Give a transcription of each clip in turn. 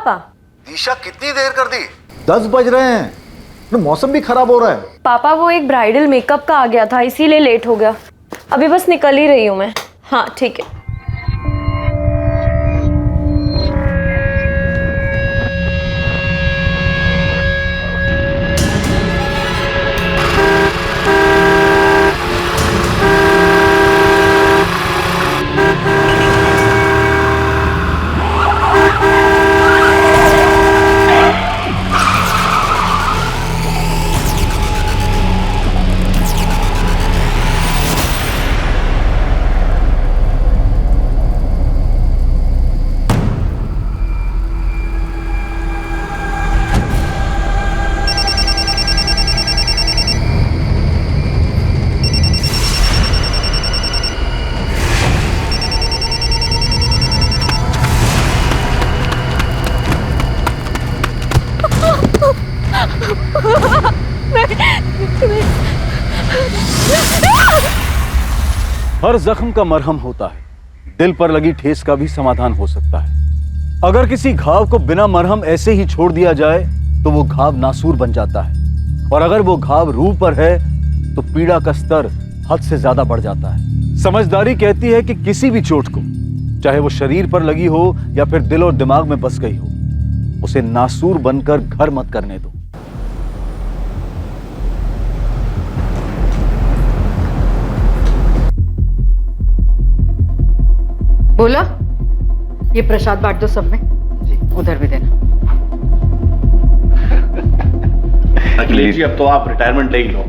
पापा? दिशा कितनी देर कर दी? 10 बज रहे हैं, तो मौसम भी खराब हो रहा है। पापा वो एक ब्राइडल मेकअप का आ गया था, इसीलिए लेट हो गया। अभी बस निकल ही रही हूँ मैं। हाँ ठीक है। हर जख्म का मरहम होता है, दिल पर लगी ठेस का भी समाधान हो सकता है। अगर किसी घाव को बिना मरहम ऐसे ही छोड़ दिया जाए तो वो घाव नासूर बन जाता है, और अगर वो घाव रूह पर है तो पीड़ा का स्तर हद से ज्यादा बढ़ जाता है। समझदारी कहती है कि किसी भी चोट को, चाहे वो शरीर पर लगी हो या फिर दिल और दिमाग में बस गई हो, उसे नासूर बनकर घर मत करने दो। बोला, ये प्रसाद बांट दो सब में। जी। उधर भी देना। अखिलेश जी, अब तो आप रिटायरमेंट ले ही लो।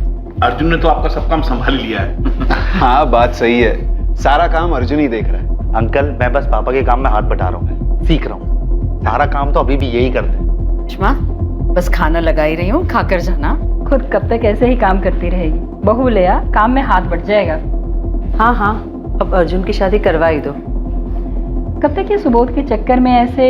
अर्जुन ने तो आपका सब काम संभाल लिया है। हाँ, बात सही है, सारा काम अर्जुन ही देख रहा है। अंकल, मैं बस पापा के काम में हाथ बटा रहा हूँ, सीख रहा हूँ। सारा काम तो अभी भी यही करते हैं। सुषमा, बस खाना लगा ही रही हूँ, खाकर जाना। खुद कब तक ऐसे ही काम करती रहेगी? बहू ले आ, काम में हाथ बढ़ जाएगा। हाँ हाँ, अब अर्जुन की शादी करवा ही दो। कब तक ये सुबोध के चक्कर में ऐसे?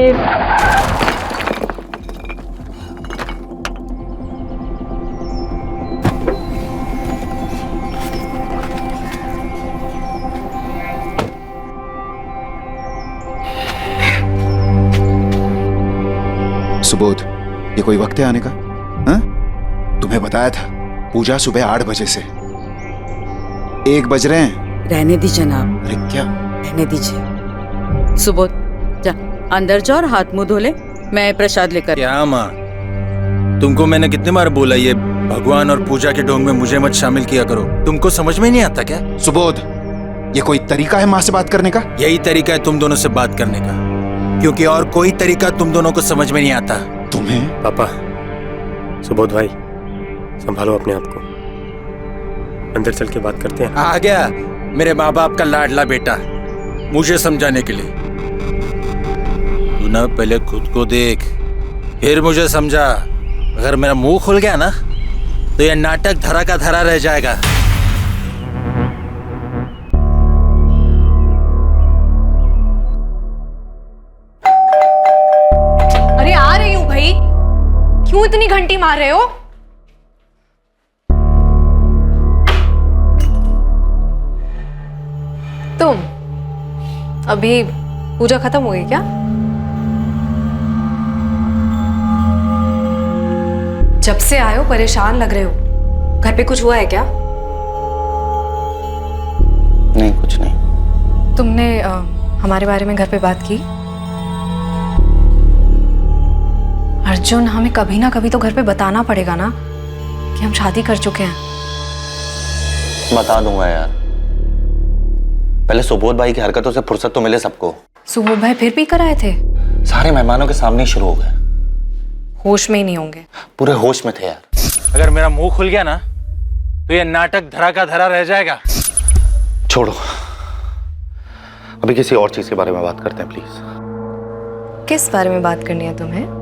सुबोध, ये कोई वक्त है आने का? हाँ? तुम्हें बताया था पूजा सुबह 8 बजे से। 1 बज रहे हैं। रहने दी जनाब। अरे क्या? रहने दीजिए। सुबोध, जा अंदर जाओ और हाथ मुंह धो ले, मैं प्रसाद लेकर। क्या माँ, तुमको मैंने कितने बार बोला ये भगवान और पूजा के ढोंग में मुझे मत शामिल किया करो। तुमको समझ में नहीं आता क्या? सुबोध, ये कोई तरीका है माँ से बात करने का? यही तरीका है तुम दोनों से बात करने का, क्योंकि और कोई तरीका तुम दोनों को समझ में नहीं आता। तुम्हें? पापा, सुबोध भाई, संभालो अपने आप को। अंदर चल के बात करते हैं। आ गया मेरे माँ बाप का लाडला बेटा मुझे समझाने के लिए। तू ना पहले खुद को देख, फिर मुझे समझा। अगर मेरा मुंह खुल गया ना तो यह नाटक धरा का धरा रह जाएगा। अरे आ रही हूँ भाई, क्यों इतनी घंटी मार रहे हो? तुम अभी पूजा खत्म हो गई क्या? जब से आए हो परेशान लग रहे हो। घर पे कुछ हुआ है क्या? नहीं, कुछ नहीं। तुमने हमारे बारे में घर पे बात की? अर्जुन, हमें कभी ना कभी तो घर पे बताना पड़ेगा ना कि हम शादी कर चुके हैं। बता दूंगा यार, पहले सुबोध भाई की हरकतों से फुर्सत तो मिले सबको। सुबोध भाई फिर पी कर आए थे? सारे मेहमानों के सामने ही शुरू हो गए। होश में ही नहीं होंगे। पूरे होश में थे यार। अगर मेरा मुंह खुल गया ना तो यह नाटक धरा का धरा रह जाएगा। छोड़ो, अभी किसी और चीज के बारे में बात करते हैं प्लीज। किस बारे में बात करनी है तुम्हें?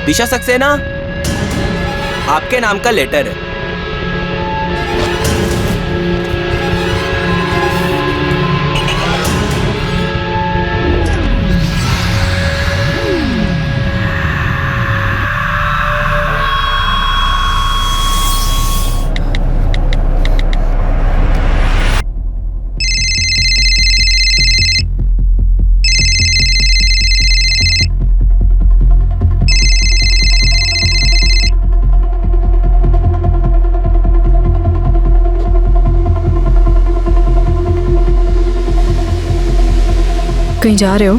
दिशा सक्सेना, आपके नाम का लेटर है। कहीं जा रहे हो?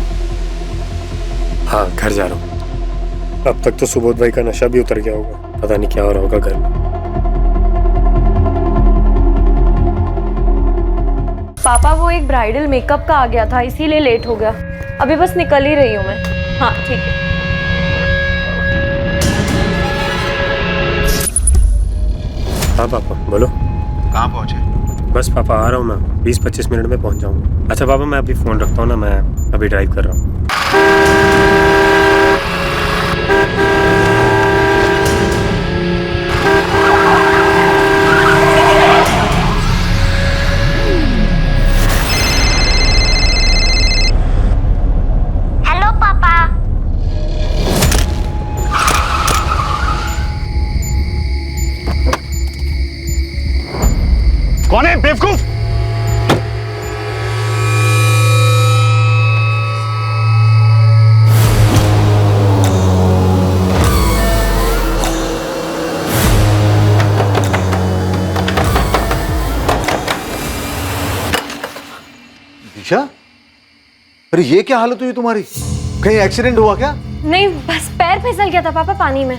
हाँ, घर जा रहा हूँ। अब तक तो सुबोध भाई का नशा भी उतर गया होगा, पता नहीं क्या हो रहा होगा घर में। पापा वो एक ब्राइडल मेकअप का आ गया था, इसीलिए लेट हो गया। अभी बस निकल ही रही हूँ मैं। हाँ ठीक है। हाँ पापा बोलो। कहाँ पहुंचे? बस पापा आ रहा हूँ मैं, 20-25 मिनट में पहुँच जाऊँगा। अच्छा पापा मैं अभी फ़ोन रखता हूँ ना, मैं अभी ड्राइव कर रहा हूँ। हेलो पापा। कौन है बेवकूफ? दिशा, अरे ये क्या हालत हुई तुम्हारी? कहीं एक्सीडेंट हुआ क्या? नहीं, बस पैर फिसल गया था पापा पानी में।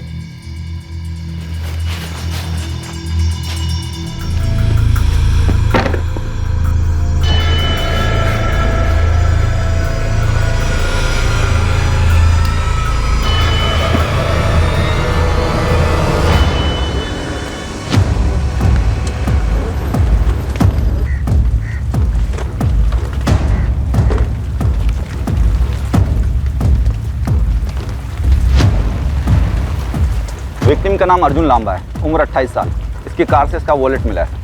विक्टिम का नाम अर्जुन लांबा है, उम्र 28 साल। इसकी कार से इसका वॉलेट मिला है।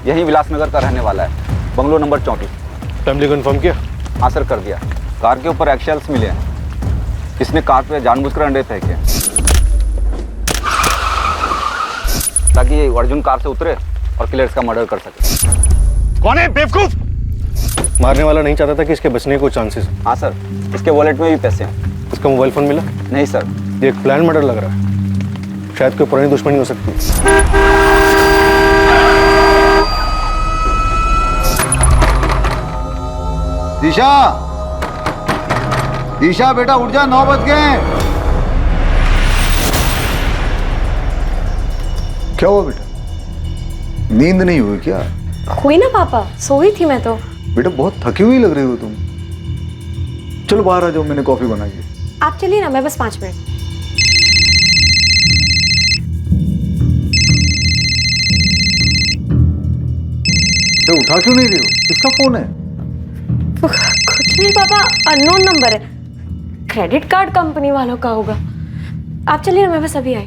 यही विलासनगर का रहने वाला है, बंगलो नंबर 34। फैमिली कंफर्म किया? हाँ सर, कर दिया। कार के ऊपर एक्शेल्स मिले हैं। किसने कार पे जानबूझकर अंडे फेंके ताकि ये अर्जुन कार से उतरे और किलर्स का मर्डर कर सके। कौन है बेवकूफ? मारने वाला नहीं चाहता था कि इसके बचने को चांसेस हैं। हाँ सर, इसके वॉलेट में भी पैसे हैं। इसका मोबाइल फोन मिला? नहीं सर। ये एक प्लान मर्डर लग रहा है, शायद कोई पुरानी दुश्मनी हो सकती है। दिशा, दिशा बेटा उठ जा, 9 बज गए। क्या हुआ बेटा? नींद नहीं हुई क्या? हुई ना पापा, सोई थी मैं तो। बेटा बहुत थकी हुई लग रही हो तुम। चलो बाहर आ जाओ, मैंने कॉफी बनाई है। आप चलिए ना, मैं बस 5 मिनट। तो उठा क्यों नहीं रही हो? किसका फोन है? कुछ नहीं पापा, अननोन नंबर है। क्रेडिट कार्ड कंपनी वालों का होगा। आप चलिए ना, मैं बस अभी आई।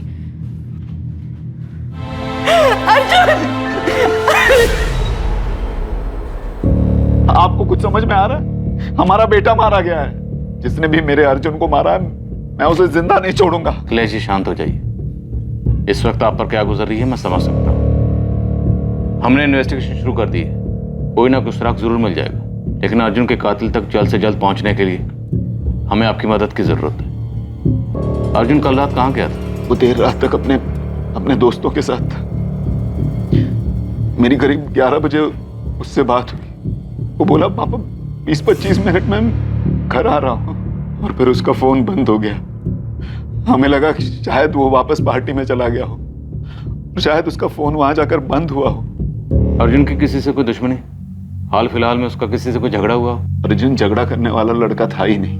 अर्जुन! आपको कुछ समझ में आ रहा है? हमारा बेटा मारा गया है। जिसने भी मेरे अर्जुन को मारा है, मैं उसे जिंदा नहीं छोड़ूंगा। अखिलेश जी शांत हो जाइए। इस वक्त आप पर क्या गुजर रही है मैं समझ सकता हूँ। हमने इन्वेस्टिगेशन शुरू कर दी है, कोई ना कुछ सुराग जरूर मिल जाएगा। लेकिन अर्जुन के कातिल तक जल्द से जल्द पहुंचने के लिए हमें आपकी मदद की जरूरत है। अर्जुन कल रात कहाँ गया था? वो देर रात तक अपने दोस्तों के साथ था। मेरी करीब 11 बजे उससे बात हुई। वो बोला पापा 20-25 मिनट में घर आ रहा हूँ, और फिर उसका फोन बंद हो गया। हमें लगा कि शायद वो वापस पार्टी में चला गया हो, शायद उसका फोन वहां जाकर बंद हुआ हो। अर्जुन की किसी से कोई दुश्मनी? हाल फिलहाल में उसका किसी से कोई झगड़ा हुआ? अर्जुन झगड़ा करने वाला लड़का था ही नहीं।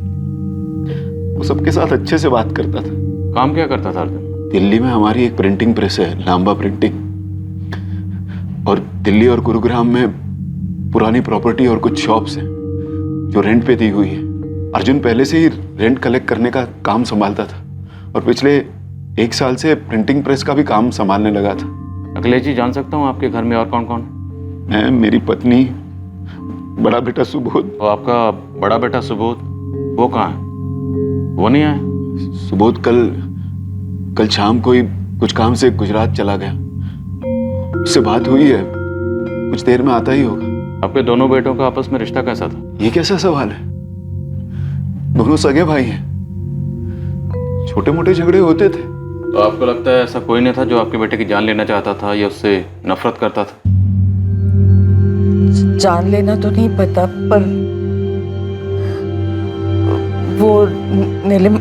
वो सबके साथ अच्छे से बात करता था। काम क्या करता था अर्जुन? दिल्ली में हमारी एक प्रिंटिंग प्रेस है, लांबा प्रिंटिंग। और दिल्ली और गुरुग्राम में पुरानी प्रॉपर्टी और कुछ शॉप्स हैं जो रेंट पे दी हुई है। अर्जुन पहले से ही रेंट कलेक्ट करने का काम संभालता था, और पिछले 1 साल से प्रिंटिंग प्रेस का भी काम संभालने लगा था। अखिलेश जी जान सकता हूँ आपके घर में और कौन कौन? मैं, मेरी पत्नी, बड़ा बेटा सुबोध। और आपका बड़ा बेटा सुबोध, वो कहाँ है? वो नहीं आया? सुबोध कल शाम को ही कुछ काम से गुजरात चला गया। उससे बात हुई है, कुछ देर में आता ही होगा। आपके दोनों बेटों का आपस में रिश्ता कैसा था? ये कैसा सवाल है? दोनों सगे भाई हैं। छोटे मोटे झगड़े होते थे। तो आपको लगता है ऐसा कोई नहीं था जो आपके बेटे की जान लेना चाहता था या उससे नफरत करता था? जान लेना तो नहीं पता, पर वो नीलिमा,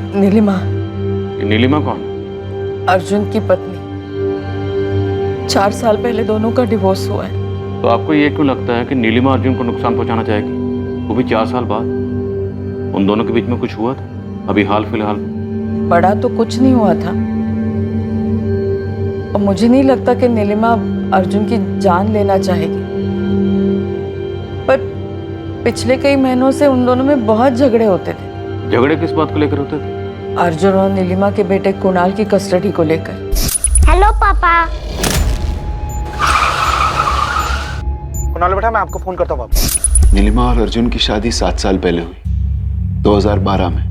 नीलिमा कौन? अर्जुन की पत्नी। 4 साल पहले दोनों का डिवोर्स हुआ है। तो आपको ये क्यों लगता है कि नीलिमा अर्जुन को नुकसान पहुंचाना चाहेगी, वो भी 4 साल बाद? उन दोनों के बीच में कुछ हुआ था अभी हाल फिलहाल? बड़ा तो कुछ नहीं हुआ था, और मुझे नहीं लगता कि नीलिमा अर्जुन की जान लेना चाहेगी। पर पिछले कई महीनों से उन दोनों में बहुत झगड़े होते थे। झगड़े किस बात को लेकर होते थे? अर्जुन और नीलिमा के बेटे कुणाल की कस्टडी को लेकर। हेलो पापा। कुणाल बेटा, मैं आपको फोन करता हूँ वापस। नीलिमा और अर्जुन की शादी 7 साल पहले हुई, 2012 में।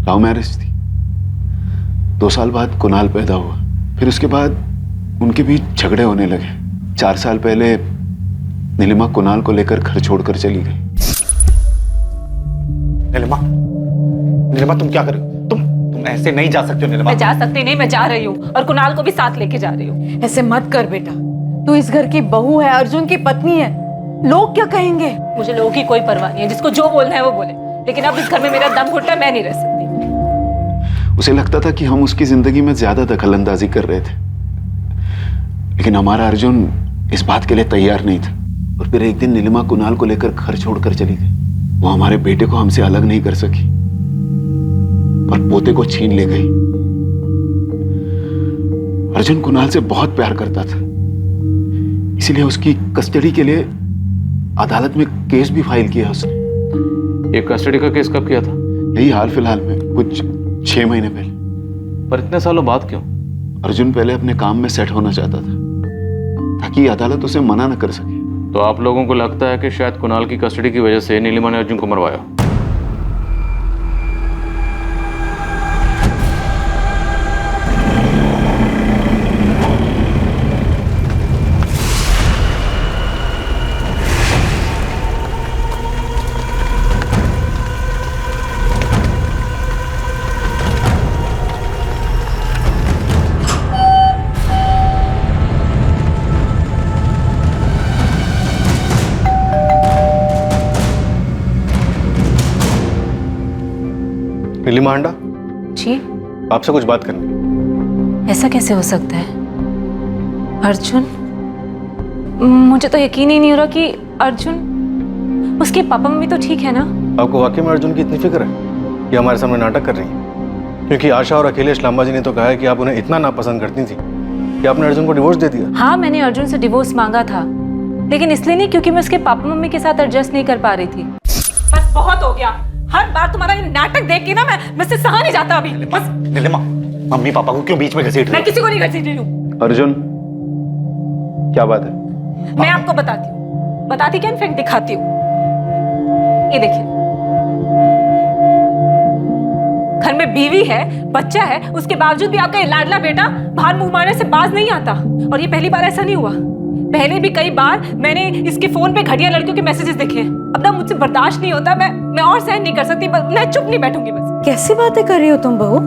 लव मैरिज थी। 2 साल बाद कुणाल पैदा हुआ, फिर उसके बाद उनके बीच झगड़े होने लगे। 4 साल पहले नीलिमा कुणाल को लेकर घर छोड़कर चली गई। नीलिमा तुम क्या कर रही हो? तुम ऐसे नहीं जा सकते हो नीलिमा। मैं जा सकती नहीं, मैं जा रही हूँ और कुणाल को भी साथ लेके जा रही हूँ। ऐसे मत कर बेटा, तू इस घर की बहू है, अर्जुन की पत्नी है। लोग क्या कहेंगे? मुझे लोगों की कोई परवाह नहीं है, जिसको जो बोलना है वो बोले, लेकिन अब इस घर में मेरा दम घुटना, मैं नहीं रह सकती। उसे लगता था कि हम उसकी जिंदगी में ज्यादा दखल अंदाजी कर रहे थे, लेकिन हमारा अर्जुन इस बात के लिए तैयार नहीं था। और फिर एक दिन नीलिमा कुणाल को लेकर घर छोड़कर चली गई। वो हमारे बेटे को हमसे अलग नहीं कर सकी, पर पोते को छीन ले गई। अर्जुन कुणाल से बहुत प्यार करता था, इसीलिए उसकी कस्टडी के लिए अदालत में केस भी फाइल किया उसने। ये कस्टडी का केस कब किया था? यही हाल फिलहाल में, कुछ 6 महीने पहले। पर इतने सालों बाद क्यों? अर्जुन पहले अपने काम में सेट होना चाहता था, ताकि अदालत उसे मना न कर सके। तो आप लोगों को लगता है कि शायद कुणाल की कस्टडी की वजह से नीलिमा ने अर्जुन को मरवाया? नीलिमा अंडा जी, आपसे कुछ बात करनी। ऐसा कैसे हो सकता है? अर्जुन, मुझे तो यकीन ही नहीं हो रहा कि अर्जुन, उसके पापा मम्मी तो ठीक है ना? आपको वाकई में अर्जुन की इतनी फिक्र है कि हमारे सामने नाटक कर रही है? क्योंकि आशा और अखिलेश लांबा जी ने तो कहा है कि आप उन्हें इतना नापसंद करती थी कि आपने अर्जुन को डिवोर्स दे दिया। हाँ, मैंने अर्जुन से डिवोर्स मांगा था, लेकिन इसलिए नहीं क्योंकि मैं उसके पापा मम्मी के साथ एडजस्ट नहीं कर पा रही थी। बस बहुत हो गया, हर बार तुम्हारा ये नाटक देख के ना मैं से सहा नहीं जाता अभी। बस नीलिमा, मम्मी पापा को क्यों बीच में घसीट रही? मैं किसी को नहीं घसीट रही हूँ। अर्जुन, क्या बात है? मैं आपको बताती क्या, इनफैक्ट दिखाती हूँ। ये देखिए, घर में बीवी है, बच्चा है, उसके बावजूद भी आपका ये लाडला बेटा बाहर मुंह मारने से बाज नहीं आता। और ये पहली बार ऐसा नहीं हुआ, पहले भी कई बार मैंने इसके फोन पे घटिया लड़कियों के मैसेजेस देखे। अब ना मुझसे बर्दाश्त नहीं होता, मैं और सहन नहीं कर सकती, मैं चुप नहीं बैठूंगी बस। कैसी बातें कर रही हो तुम बहू?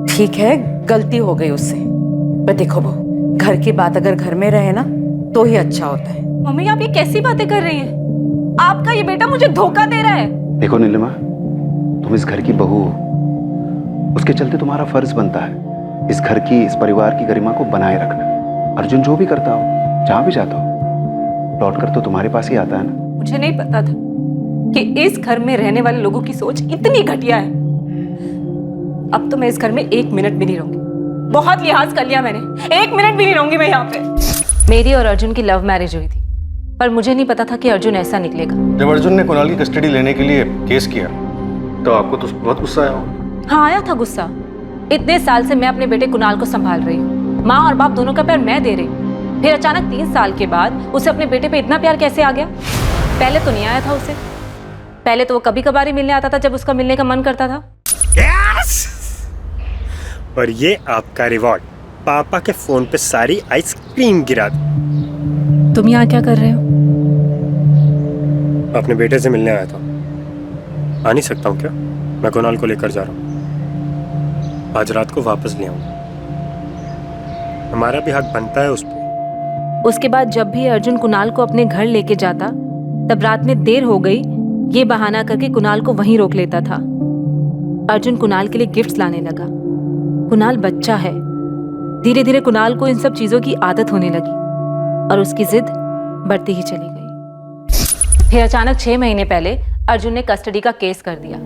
ठीक है, गलती हो गई उससे, पर देखो बहू, घर की बात अगर घर में रहे ना तो ही अच्छा होता है। मम्मी, आप ये कैसी बातें कर रही हैं? आपका ये बेटा मुझे धोखा दे रहा है। देखो नीलिमा, तुम इस घर की बहू हो, उसके चलते तुम्हारा फर्ज बनता है इस घर की, इस परिवार की गरिमा को बनाए रखना। अर्जुन जो भी करता हो, जहां भी जाता हो, लौट कर तो तुम्हारे पास ही आता है ना। मुझे नहीं पता था कि इस घर में रहने वाले लोगों की सोच इतनी घटिया है। अब तो मैं इस घर में 1 मिनट भी नहीं रहूंगी। बहुत लिहाज कर लिया मैंने, 1 मिनट भी नहीं रहूंगी मैं यहाँ पे। मेरी और अर्जुन की लव मैरिज हुई थी, पर मुझे नहीं पता था कि अर्जुन ऐसा निकलेगा। जब अर्जुन ने कुणाल की कस्टडी लेने के लिए केस किया तो आपको तो बहुत गुस्सा आया होगा। हाँ, आया था गुस्सा। इतने साल से मैं अपने बेटे कुणाल को संभाल रही हूँ, माँ और बाप दोनों का प्यार मैं दे रही हूँ, फिर अचानक 3 साल के बाद उसे अपने बेटे पे इतना प्यार कैसे आ गया? पहले तो नहीं आया था उसे, पहले तो वो कभी कभार ही मिलने आता था जब उसका मिलने का मन करता था। और ये आपका रिवॉर्ड, पापा के फोन पे सारी आइसक्रीम गिरा दी। तुम यहाँ क्या कर रहे हो? अपने बेटे से मिलने आया था। आ नहीं सकता हूँ क्या? मैं कुणाल को लेकर जा रहा हूँ, आज रात को वापस ले आऊंगा। हमारा भी हक बनता है उस पर। उसके बाद जब भी अर्जुन कुणाल को अपने घर लेके जाता, तब रात में देर हो गई ये बहाना करके कुणाल को वहीं रोक लेता था। अर्जुन कुणाल के लिए गिफ्ट्स लाने लगा। कुणाल बच्चा है। धीरे धीरे कुणाल को इन सब चीजों की आदत होने लगी और उसकी जिद बढ़ती ही चली गई। फिर अचानक 6 महीने पहले अर्जुन ने कस्टडी का केस कर दिया।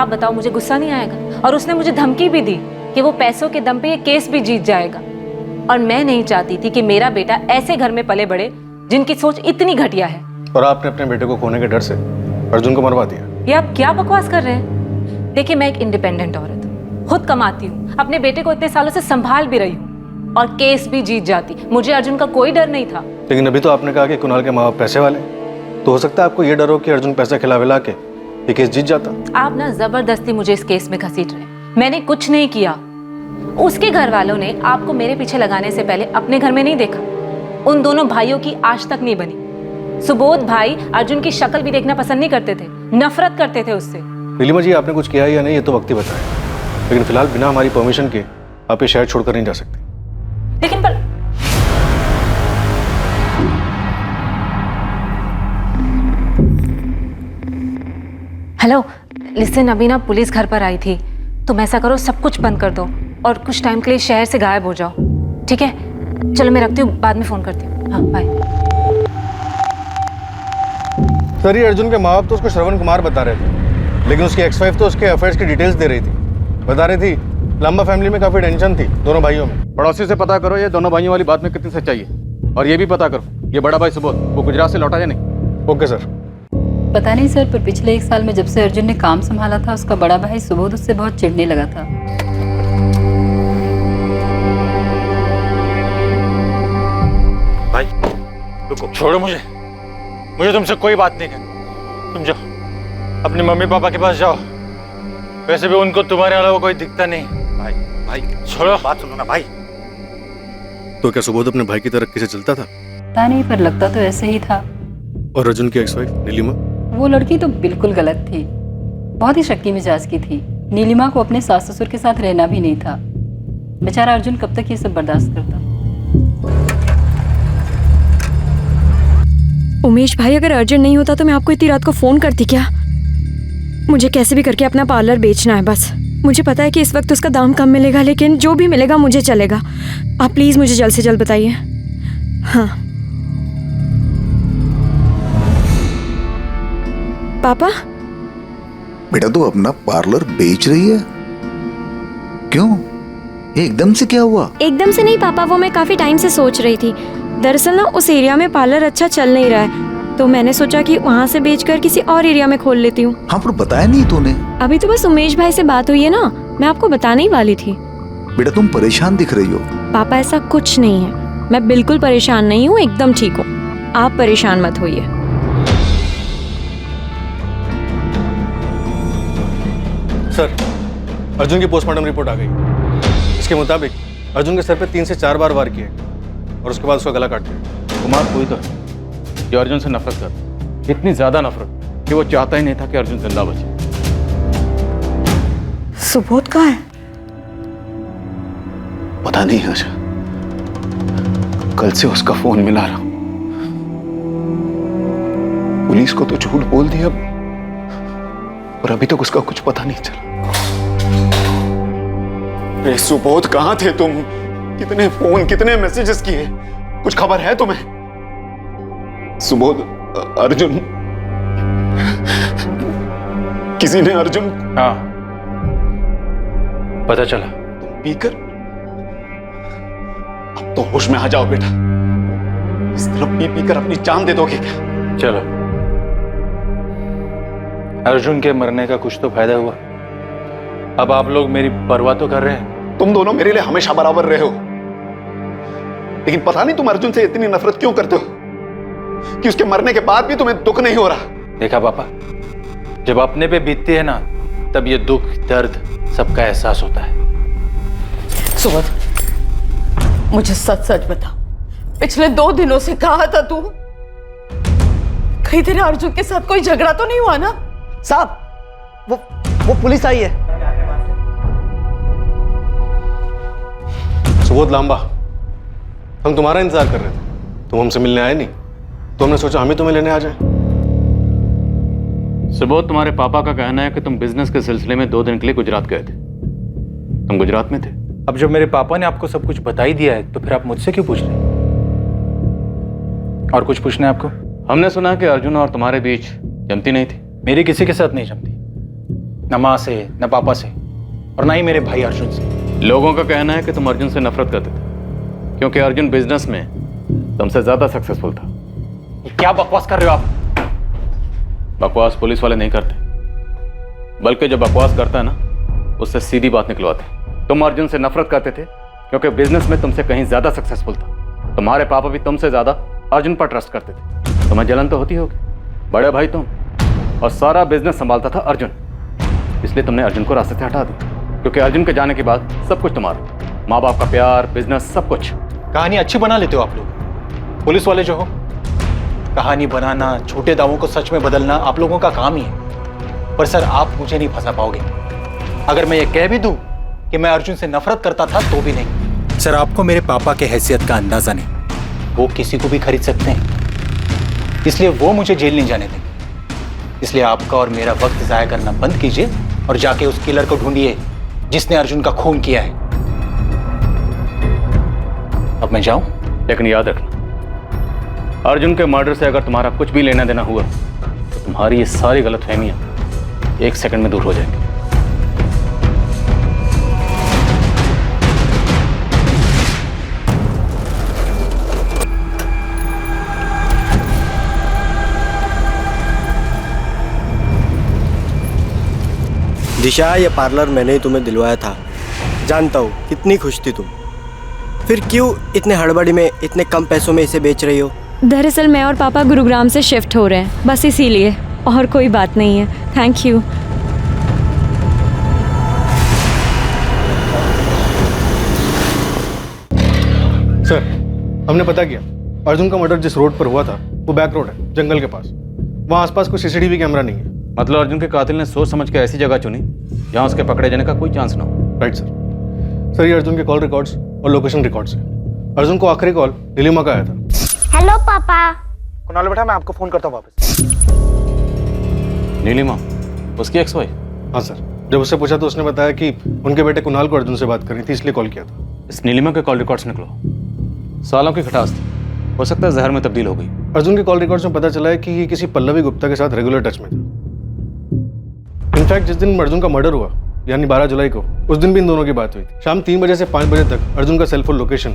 आप बताओ, मुझे गुस्सा नहीं आएगा? और उसने मुझे धमकी भी दी कि वो पैसों के दम पे ये केस भी जीत जाएगा। और मैं नहीं चाहती थी कि मेरा बेटा ऐसे घर में पले बड़े जिनकी सोच इतनी घटिया है। और आपने अपने बेटे को खोने के डर से अर्जुन को मरवा दिया। ये आप क्या बकवास कर रहे हैं? देखिए, मैं एक इंडिपेंडेंट औरत हूँ, खुद कमाती हूँ, अपने बेटे को इतने सालों से संभाल भी रही हूँ और केस भी जीत जाती। मुझे अर्जुन का कोई डर नहीं था। लेकिन अभी तो आपने कहा कि कुणाल के माँ बाप पैसे वाले, तो हो सकता है आपको ये डर हो कि अर्जुन पैसा खिला विला के ये केस जीत जाता। आप ना जबरदस्ती मुझे इस केस में घसीट रहे हैं। मैंने कुछ नहीं किया। उसके घर वालों ने आपको मेरे पीछे लगाने से पहले अपने घर में नहीं देखा। उन दोनों भाइयों की आज तक नहीं बनी। सुबोध भाई अर्जुन की शक्ल भी देखना पसंद नहीं करते थे, नफरत करते थे उससे। नीलिमा जी, आपने कुछ किया है या नहीं ये तो वक्त ही बताए, लेकिन फिलहाल बिना हमारी परमिशन के आप ये शहर छोड़कर नहीं जा सकते। लेकिन पर हेलो लिसन, अभी ना पुलिस घर पर आई थी। तुम ऐसा करो, सब कुछ बंद कर दो और कुछ टाइम के लिए शहर से गायब हो जाओ, ठीक है? चलो मैं रखती हूँ, बाद में फोन करती हूँ। हाँ, बाय। सर, ये अर्जुन के माँ बाप तो उसको श्रवण कुमार बता रहे थे, लेकिन उसकी एक्स वाइफ तो उसके अफेयर्स की डिटेल्स दे रही थी। बता रही थी लांबा फैमिली में काफी टेंशन थी दोनों भाइयों में। पड़ोसी से पता करो ये दोनों भाइयों वाली बात में कितनी सच्चाई है, और ये भी पता करो ये बड़ा भाई सुबोध वो गुजरात से लौटा या नहीं। Okay sir. पता नहीं सर, पर पिछले 1 साल में जब से अर्जुन ने काम संभाला था, उसका बड़ा भाई सुबोध उससे बहुत चिढ़ने लगा था। भाई रुको, छोड़ो मुझे तुमसे कोई बात नहीं करनी। तुम जाओ अपने मम्मी पापा के पास जाओ, वैसे भी उनको तुम्हारे अलावा कोई दिखता नहीं। भाई छोड़ो, बात सुनो ना भाई। तो क्या सुबोध अपने भाई की तरह किसे चलता था? पता नहीं, पर लगता तो ऐसे ही था। और अर्जुन की एक्स वाइफ नीलिमा? वो लड़की तो बिल्कुल गलत थी, बहुत ही शक्की मिजाज की थी। नीलिमा को अपने सास ससुर के साथ रहना भी नहीं था। बेचारा अर्जुन कब तक ये सब बर्दाश्त करता। उमेश भाई, अगर अर्जेंट नहीं होता तो मैं आपको इतनी रात को फोन करती क्या? मुझे कैसे भी करके अपना पार्लर बेचना है बस। मुझे पता है कि इस वक्त उसका दाम कम मिलेगा, लेकिन जो भी मिलेगा मुझे चलेगा। आप प्लीज मुझे जल्द से जल्द बताइए। हाँ पापा। बेटा, तू अपना पार्लर बेच रही है? क्यों? ये एकदम से क्या हुआ? एकदम से नहीं पापा, वो मैं काफी टाइम से सोच रही थी। दरअसल ना उस एरिया में पार्लर अच्छा चल नहीं रहा है, तो मैंने सोचा कि वहाँ से बेचकर किसी और एरिया में खोल लेती हूँ। हाँ, पर बताया नहीं तूने। अभी तो बस उमेश भाई से बात हुई है ना, मैं आपको बताने ही वाली थी। बेटा, तुम परेशान दिख रही हो। पापा ऐसा कुछ नहीं है, मैं बिल्कुल परेशान नहीं हूँ, एकदम ठीक हूँ। आप परेशान मत होइए। सर, अर्जुन की पोस्टमार्टम रिपोर्ट आ गई। इसके मुताबिक अर्जुन के सर पे 3 से 4 बार वार किए और उसके बाद उसका गला काट दिया। कुमार कोई तो है जो अर्जुन से नफरत करता, इतनी ज्यादा नफरत कि वो चाहता ही नहीं था कि अर्जुन जिंदा बचे। सुबोध कहाँ है? पता नहीं आशा, कल से उसका फोन मिला रहा हूं। पुलिस को तो झूठ बोल दिया और अभी तक उसका कुछ पता नहीं चला। रे सुबोध, कहां थे तुम? कितने फोन, कितने मैसेजेस किए, कुछ खबर है तुम्हें? सुबोध, अर्जुन, किसी ने अर्जुन? हाँ पता चला। तुम पीकर? अब तो होश में आ जाओ बेटा। इस तरह पी कर अपनी जान दे दोगे क्या? चलो, अर्जुन के मरने का कुछ तो फायदा हुआ। अब आप लोग मेरी परवाह तो कर रहे हैं। तुम दोनों मेरे लिए हमेशा बराबर रहे हो, लेकिन पता नहीं तुम अर्जुन से इतनी नफरत क्यों करते हो कि उसके मरने के बाद भी तुम्हें दुख नहीं हो रहा। देखा पापा, जब अपने पे बीतती है ना, तब ये दुख दर्द सबका एहसास होता है। सुबोध, मुझे सच सच बता, पिछले 2 दिनों से कहा था तू? कहीं तेरे अर्जुन के साथ कोई झगड़ा तो नहीं हुआ ना? साहब, वो पुलिस आई है। सुबोध लांबा, हम तुम्हारा इंतजार कर रहे थे। तुम हमसे मिलने आए नहीं, तो हमने सोचा हम ही तुम्हें लेने आ जाएं। सुबोध, तुम्हारे पापा का कहना है कि तुम बिजनेस के सिलसिले में 2 दिन के लिए गुजरात गए थे। तुम गुजरात में थे? अब जब मेरे पापा ने आपको सब कुछ बता ही दिया है तो फिर आप मुझसे क्यों पूछ रहे हैं? और कुछ पूछना है आपको? हमने सुना कि अर्जुन और तुम्हारे बीच जमती नहीं थी। मेरी किसी के साथ नहीं जमती, न माँ से, न पापा से, और ना ही मेरे भाई अर्जुन से। लोगों का कहना है कि तुम अर्जुन से नफरत करते थे क्योंकि अर्जुन बिजनेस में तुमसे ज्यादा सक्सेसफुल था। क्या बकवास कर रहे हो आप? बकवास पुलिस वाले नहीं करते, बल्कि जो बकवास करता है ना, उससे सीधी बात निकलवाते। तुम अर्जुन से नफरत करते थे क्योंकि बिजनेस में तुमसे कहीं ज्यादा सक्सेसफुल था। तुम्हारे पापा भी तुमसे ज्यादा अर्जुन पर ट्रस्ट करते थे। तुम्हें जलन तो होती होगी, बड़े भाई तुम, और सारा बिजनेस संभालता था अर्जुन, इसलिए तुमने अर्जुन को रास्ते से हटा दिया। क्योंकि अर्जुन के जाने के बाद सब कुछ तुम्हारा, माँ बाप का प्यार, बिजनेस, सब कुछ। कहानी अच्छी बना लेते हो आप लोग, पुलिस वाले जो हो। कहानी बनाना, छोटे दावों को सच में बदलना आप लोगों का काम ही है। पर सर, आप मुझे नहीं फंसा पाओगे। अगर मैं ये कह भी दूं कि मैं अर्जुन से नफरत करता था तो भी नहीं। सर, आपको मेरे पापा के हैसियत का अंदाजा नहीं। वो किसी को भी खरीद सकते हैं, इसलिए वो मुझे जेल नहीं जाने देंगे। इसलिए आपका और मेरा वक्त जाया करना बंद कीजिए और जाके उस किलर को ढूंढिए जिसने अर्जुन का खून किया है। अब मैं जाऊं? लेकिन याद रखना, अर्जुन के मर्डर से अगर तुम्हारा कुछ भी लेना देना हुआ तो तुम्हारी ये सारी गलतफहमियां 1 सेकंड में दूर हो जाएंगी। दिशा, ये पार्लर मैंने ही तुम्हें दिलवाया था। जानता हूँ कितनी खुश थी तुम, फिर क्यों इतने हड़बड़ी में इतने कम पैसों में इसे बेच रही हो? दरअसल मैं और पापा गुरुग्राम से शिफ्ट हो रहे हैं, बस इसीलिए, और कोई बात नहीं है। Thank you. सर, हमने पता किया, अर्जुन का मर्डर जिस रोड पर हुआ था वो बैक रोड है, जंगल के पास। वहाँ आसपास कोई सीसीटीवी कैमरा नहीं है। मतलब अर्जुन के कातिल ने सोच समझ के ऐसी जगह चुनी जहाँ उसके पकड़े जाने का कोई चांस ना हो। Right sir. सर, ये अर्जुन के कॉल रिकॉर्ड्स और लोकेशन रिकॉर्ड्स हैं। अर्जुन को आखिरी कॉल नीलिमा का आया था। हेलो पापा। कुणाल बेटा, मैं आपको फोन करता हूँ वापस। नीलिमा उसकी एक्स वाइफ? हाँ सर, जब उससे पूछा तो उसने बताया कि उनके बेटे कुणाल को अर्जुन से बात करनी थी, इसलिए कॉल किया था। इस नीलिमा के कॉल रिकॉर्ड्स निकलो। सालों की खटास थी, हो सकता है जहर में तब्दील हो गई। अर्जुन के कॉल रिकॉर्ड्स में पता चला है कि ये किसी पल्लवी गुप्ता के साथ रेगुलर टच में था। इनफैक्ट जिस दिन अर्जुन का मर्डर हुआ, यानी 12 जुलाई को, उस दिन भी इन दोनों की बात हुई थी। शाम 3 बजे से 5 बजे तक अर्जुन का सेलफोन लोकेशन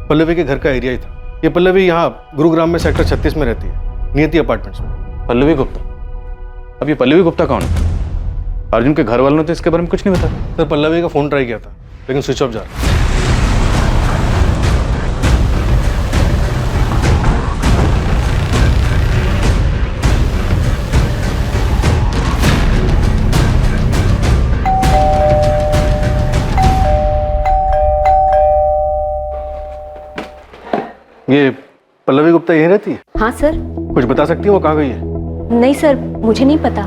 पल्लवी के घर का एरिया ही था। ये पल्लवी यहाँ गुरुग्राम में सेक्टर 36 में रहती है, नियति अपार्टमेंट्स में। पल्लवी गुप्ता? अब ये पल्लवी गुप्ता कौन है? अर्जुन के घर वालों ने तो इसके बारे में कुछ नहीं बताया। सर, पल्लवी का फोन ट्राई किया था लेकिन स्विच ऑफ जा रहा है। ये पल्लवी गुप्ता यहीं रहती है? हाँ सर। कुछ बता सकती है वो कहाँ गई है? नहीं सर, मुझे नहीं पता।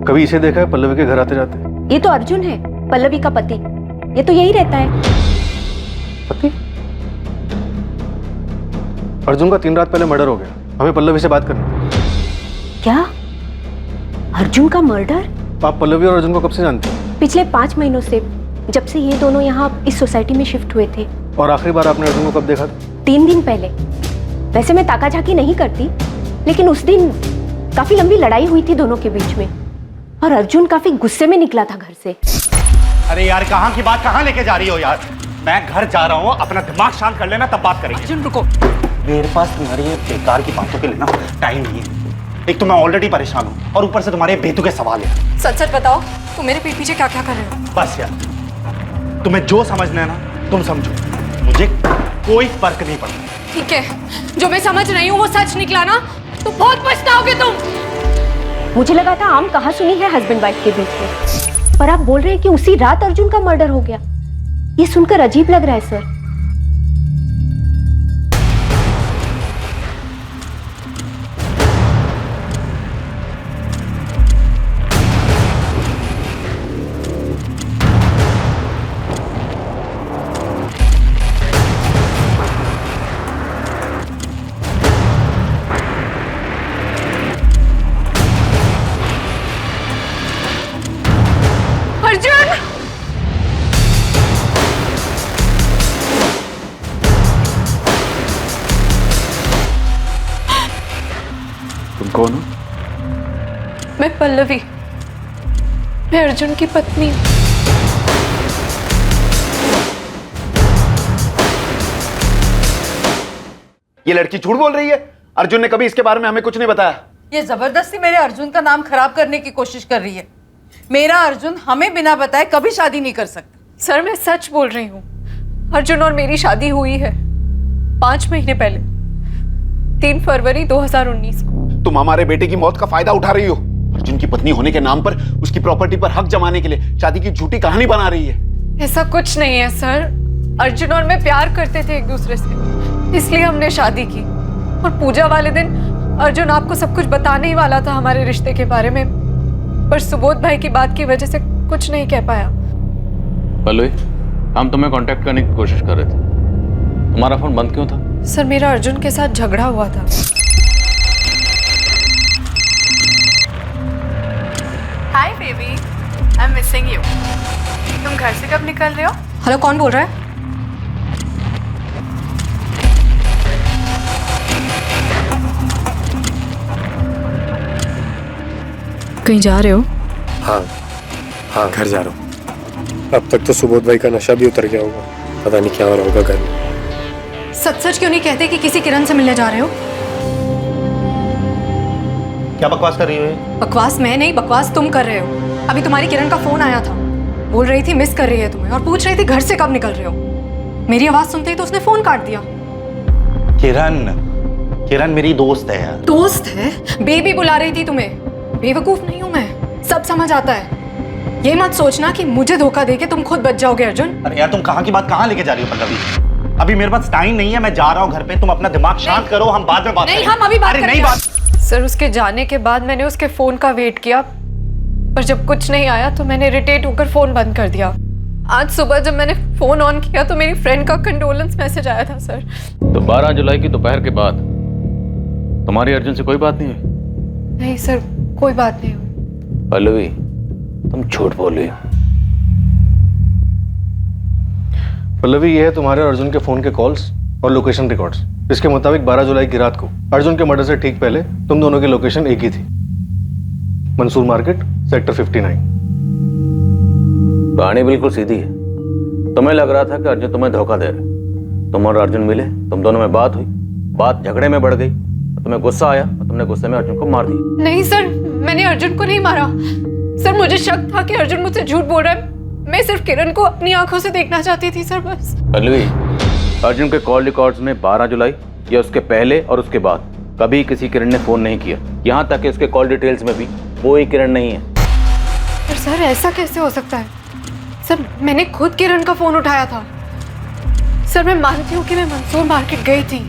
कभी इसे देखा है पल्लवी के घर आते जाते? ये तो अर्जुन है, पल्लवी का पति। ये तो यही रहता है। पति? अर्जुन का 3 रात पहले मर्डर हो गया, हमें पल्लवी से बात करनी। क्या? अर्जुन का मर्डर? आप पल्लवी और अर्जुन को कब से जानते हैं? पिछले 5 महीनों से, जब से ये दोनों यहाँ इस सोसाइटी में शिफ्ट हुए थे। और आखिरी बार आपने अर्जुन को कब देखा था? 3 दिन पहले। वैसे मैं ताका झाकी नहीं करती, लेकिन उस दिन काफी लंबी लड़ाई हुई थी दोनों के बीच में, और अर्जुन काफी गुस्से में निकला था घर से। अरे यार, कहाँ की बात कहाँ लेके जा रही हो यार? मैं घर जा रहा हूँ, अपना दिमाग शांत कर लेना, तब बात करेंगे। अर्जुन रुको। मेरे पास तुम्हारी ये बेकार की बातों के लिए ना टाइम नहीं है। एक तो मैं ऑलरेडी परेशान हूँ और ऊपर से तुम्हारे बेतुके सवाल है। सच सच बताओ, तुम मेरे पीठ पीछे क्या क्या कर रहे हो? बस यार, तुम्हें जो समझना है ना तुम समझो, मुझे कोई फर्क नहीं पड़ता। ठीक है, जो मैं समझ रही हूँ वो सच निकला ना तो बहुत पछताओगे तुम। मुझे लगा था आम कहा सुनी है हस्बैंड वाइफ के बीच में, पर आप बोल रहे हैं कि उसी रात अर्जुन का मर्डर हो गया। ये सुनकर अजीब लग रहा है सर। कौन हो? मैं पल्लवी, मैं अर्जुन की पत्नी हूँ। ये लड़की झूठ बोल रही है। अर्जुन ने कभी इसके बारे में हमें कुछ नहीं बताया। ये जबरदस्ती मेरे अर्जुन का नाम खराब करने की कोशिश कर रही है। मेरा अर्जुन हमें बिना बताए कभी शादी नहीं कर सकता। सर मैं सच बोल रही हूँ, अर्जुन और मेरी शादी हुई है 5 महीने पहले, 3 फरवरी 2019 को। तुम हमारे बेटे की मौत का फायदा उठा रही हो। अर्जुन की पत्नी होने के नाम पर उसकी प्रॉपर्टी पर हक जमाने के लिए शादी की झूठी कहानी बना रही है। ऐसा कुछ नहीं है सर, अर्जुन और मैं प्यार करते थे एक दूसरे से, इसलिए हमने शादी की। और पूजा वाले दिन अर्जुन आपको सब कुछ बताने ही वाला था हमारे रिश्ते के बारे में, पर सुबोध भाई की बात की वजह से कुछ नहीं कह पाया। पल्लवी, हम तुम्हें कांटेक्ट करने की कोशिश कर रहे थे, तुम्हारा फोन बंद क्यों था? सर मेरा अर्जुन के साथ झगड़ा हुआ था। Hi baby, I am missing you. तुम घर से कब निकल रहे हो? हेलो, कौन बोल रहा है? कहीं जा रहे हो? हाँ घर जा रहा हूँ। अब तक तो सुबोध भाई का नशा भी उतर गया होगा, पता नहीं क्या हो रहा होगा घर में। सच सच क्यों नहीं कहते कि किसी किरण से मिलने जा रहे हो? क्या बकवास कर रही हो? बकवास मैं नहीं, बकवास तुम कर रहे हो। अभी तुम्हारी किरण का फोन आया था, बोल रही थी मिस कर रही है तुम्हें और पूछ रही थी घर से कब निकल रहे हो। मेरी आवाज सुनते ही तो उसने फोन काट दिया। किरण मेरी दोस्त है यार। दोस्त है? बेबी बुला रही थी तुम्हें। बेवकूफ नहीं हूं मैं, सब समझ आता है। ये मत सोचना कि मुझे धोखा देके तुम खुद बच जाओगे अर्जुन। अरे यार तुम कहाँ की बात कहाँ लेके जा रही हो पल्लवी? अभी मेरे पास टाइम नहीं है, मैं जा रहा हूँ घर पे। तुम अपना दिमाग शांत करो, हम बाद में बात नहीं, करेंगे। हम अभी बात अरे करेंगे। नहीं बात। सर उसके जाने के बाद मैंने उसके फोन का वेट किया, पर जब कुछ नहीं आया तो मैंने इरिटेट होकर फोन बंद कर दिया। आज सुबह जब मैंने फोन ऑन किया तो मेरी फ्रेंड का कंडोलेंस मैसेज आया था सर। तो 12 जुलाई की दोपहर के बाद तुम्हारी अर्जुन से कोई बात नहीं हुई? नहीं सर, कोई बात नहीं हुई। पल्लवी, तुम झूठ बोल रही हो। पल्लवी, ये है तुम्हारे और अर्जुन के फोन के कॉल्स और लोकेशन रिकॉर्ड्स। इसके मुताबिक 12 जुलाई की रात को अर्जुन के मर्डर से ठीक पहले तुम दोनों की लोकेशन एक ही थी, मंसूर मार्केट, सेक्टर 59। कहानी बिल्कुल सीधी है। तुम्हें लग रहा था कि अर्जुन तुम्हें धोखा दे रहे। तुम और अर्जुन मिले, तुम दोनों में बात हुई, बात झगड़े में बढ़ गई, तुम्हें गुस्सा आया और तुमने गुस्से में अर्जुन को मार दिया। नहीं सर, मैंने अर्जुन को नहीं मारा। सर मुझे शक था कि अर्जुन मुझसे झूठ बोल रहा है। मैं सिर्फ किरण को अपनी आंखों से देखना चाहती थी सर, बस। पल्लवी, अर्जुन के कॉल रिकॉर्ड्स में 12 जुलाई या उसके पहले और उसके बाद कभी किसी किरण ने फोन नहीं किया। यहाँ तक कि उसके कॉल डिटेल्स में भी कोई किरण नहीं है। पर सर ऐसा कैसे हो सकता है? सर मैंने खुद किरण का फोन उठाया था। सर मैं मानती हूँ कि मैं मंसूर मार्केट गई थी।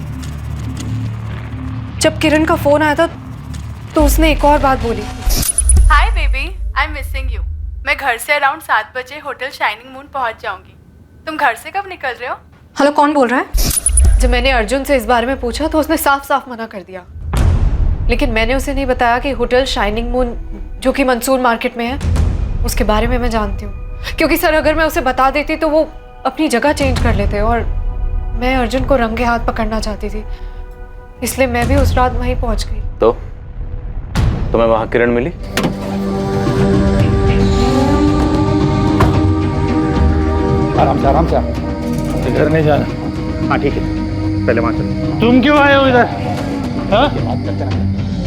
जब किरण का फोन आया था तो उसने एक और बात बोली। Hi baby, I am missing you. मैं घर से अराउंड 7 बजे होटल शाइनिंग मून पहुंच जाऊंगी। तुम घर से कब निकल रहे हो? हेलो, कौन बोल रहा है? जब मैंने अर्जुन से इस बारे में पूछा तो उसने साफ साफ मना कर दिया, लेकिन मैंने उसे नहीं बताया कि होटल शाइनिंग मून जो कि मंसूर मार्केट में है उसके बारे में मैं जानती हूँ। क्योंकि सर अगर मैं उसे बता देती तो वो अपनी जगह चेंज कर लेते और मैं अर्जुन को रंगे हाथ पकड़ना चाहती थी, इसलिए मैं भी उस रात वहीं पहुंच गई। तो तुम्हें वहां किरण मिली? आराम से घर नहीं जाना। हाँ ठीक है, पहले वहां चलो। तुम क्यों आए हो इधर?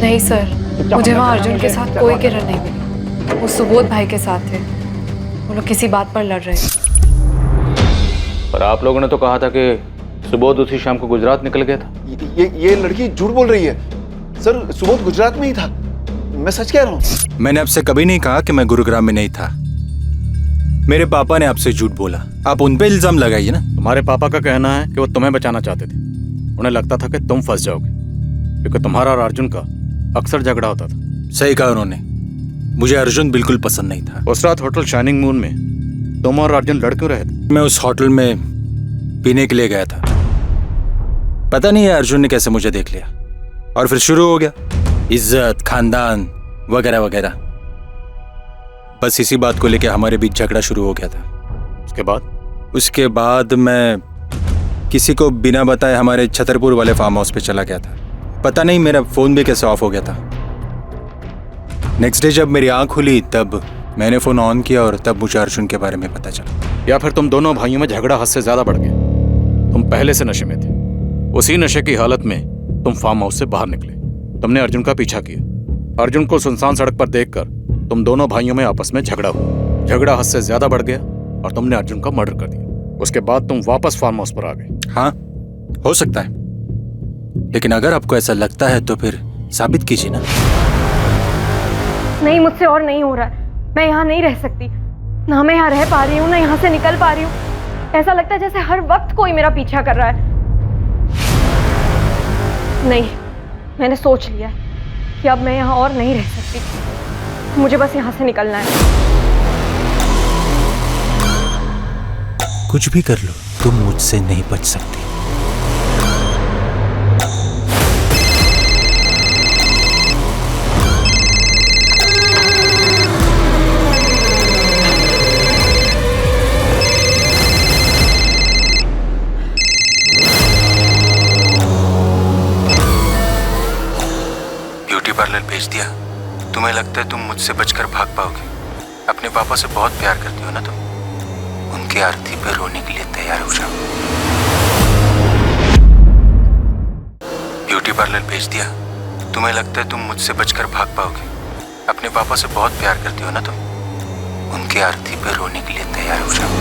नहीं सर, मुझे वहाँ अर्जुन के साथ कोई किरण नहीं मिली। वो सुबोध भाई के साथ थे, वो लोग किसी बात पर लड़ रहे थे। पर आप लोगों ने तो कहा था कि सुबोध उसी शाम को गुजरात निकल गया था। ये लड़की झूठ बोल रही है सर। सुबोध गुजरात में ही था, मैं सच कह रहा हूँ। मैंने आपसे कभी नहीं कहा कि मैं गुरुग्राम में नहीं था। मेरे पापा ने आपसे झूठ बोला, आप उन पे इल्जाम लगाइए ना। तुम्हारे पापा का कहना है कि वो तुम्हें बचाना चाहते थे। उन्हें लगता था कि तुम फंस जाओगे, क्योंकि तुम्हारा और अर्जुन का अक्सर झगड़ा होता था। सही कहा उन्होंने, मुझे अर्जुन बिल्कुल पसंद नहीं था। उस रात होटल शाइनिंग मून में तुम और अर्जुन लड़ क्यों रहे थे? मैं उस होटल में पीने के लिए गया था। पता नहीं है अर्जुन ने कैसे मुझे देख लिया और फिर शुरू हो गया इज्जत, खानदान वगैरह वगैरह। बस इसी बात को लेकर हमारे बीच झगड़ा शुरू हो गया था। उसके बाद मैं किसी को बिना बताए हमारे छतरपुर वाले फार्म हाउस पे चला गया था। पता नहीं मेरा फोन भी कैसे ऑफ हो गया था। नेक्स्ट डे जब मेरी आंख खुली तब मैंने फोन ऑन किया और तब मुझे अर्जुन के बारे में पता चला। या फिर तुम दोनों भाइयों में झगड़ा हद से ज्यादा बढ़ गया। तुम पहले से नशे में थे, उसी नशे की हालत में तुम फार्म हाउस से बाहर निकले। तुमने अर्जुन का पीछा किया। अर्जुन को सुनसान सड़क पर देखकर तुम दोनों भाइयों में आपस में झगड़ा हुआ। झगड़ा हद से ज्यादा बढ़ गया और तुमने अर्जुन का मर्डर कर दिया। उसके बाद तुम वापस फार्म हाउस पर आ गए। हाँ, हो सकता है, लेकिन अगर आपको ऐसा लगता है तो फिर साबित कीजिए ना। नहीं, मुझसे और नहीं हो रहा है। मैं यहाँ नहीं रह सकती। ना मैं यहाँ रह पा रही हूँ, ना यहाँ से निकल पा रही हूँ। ऐसा लगता है जैसे हर वक्त कोई मेरा पीछा कर रहा है। नहीं, मैंने सोच लिया है कि अब मैं यहाँ और नहीं रह सकती। मुझे बस यहाँ से निकलना है। कुछ भी कर लो, तुम मुझसे नहीं बच सकती। ब्यूटी पार्लर भेज दिया। तुम्हें लगता है तुम मुझसे बचकर भाग पाओगे? अपने पापा से बहुत प्यार करती हो ना तुम? उनकी आरती पर रोने के लिए तैयार हो जाओ। ब्यूटी पार्लर भेज दिया। तुम्हें लगता है तुम मुझसे बचकर भाग पाओगे? अपने पापा से बहुत प्यार करती हो ना तुम? उनकी आरती पर रोने के लिए तैयार हो जाओ।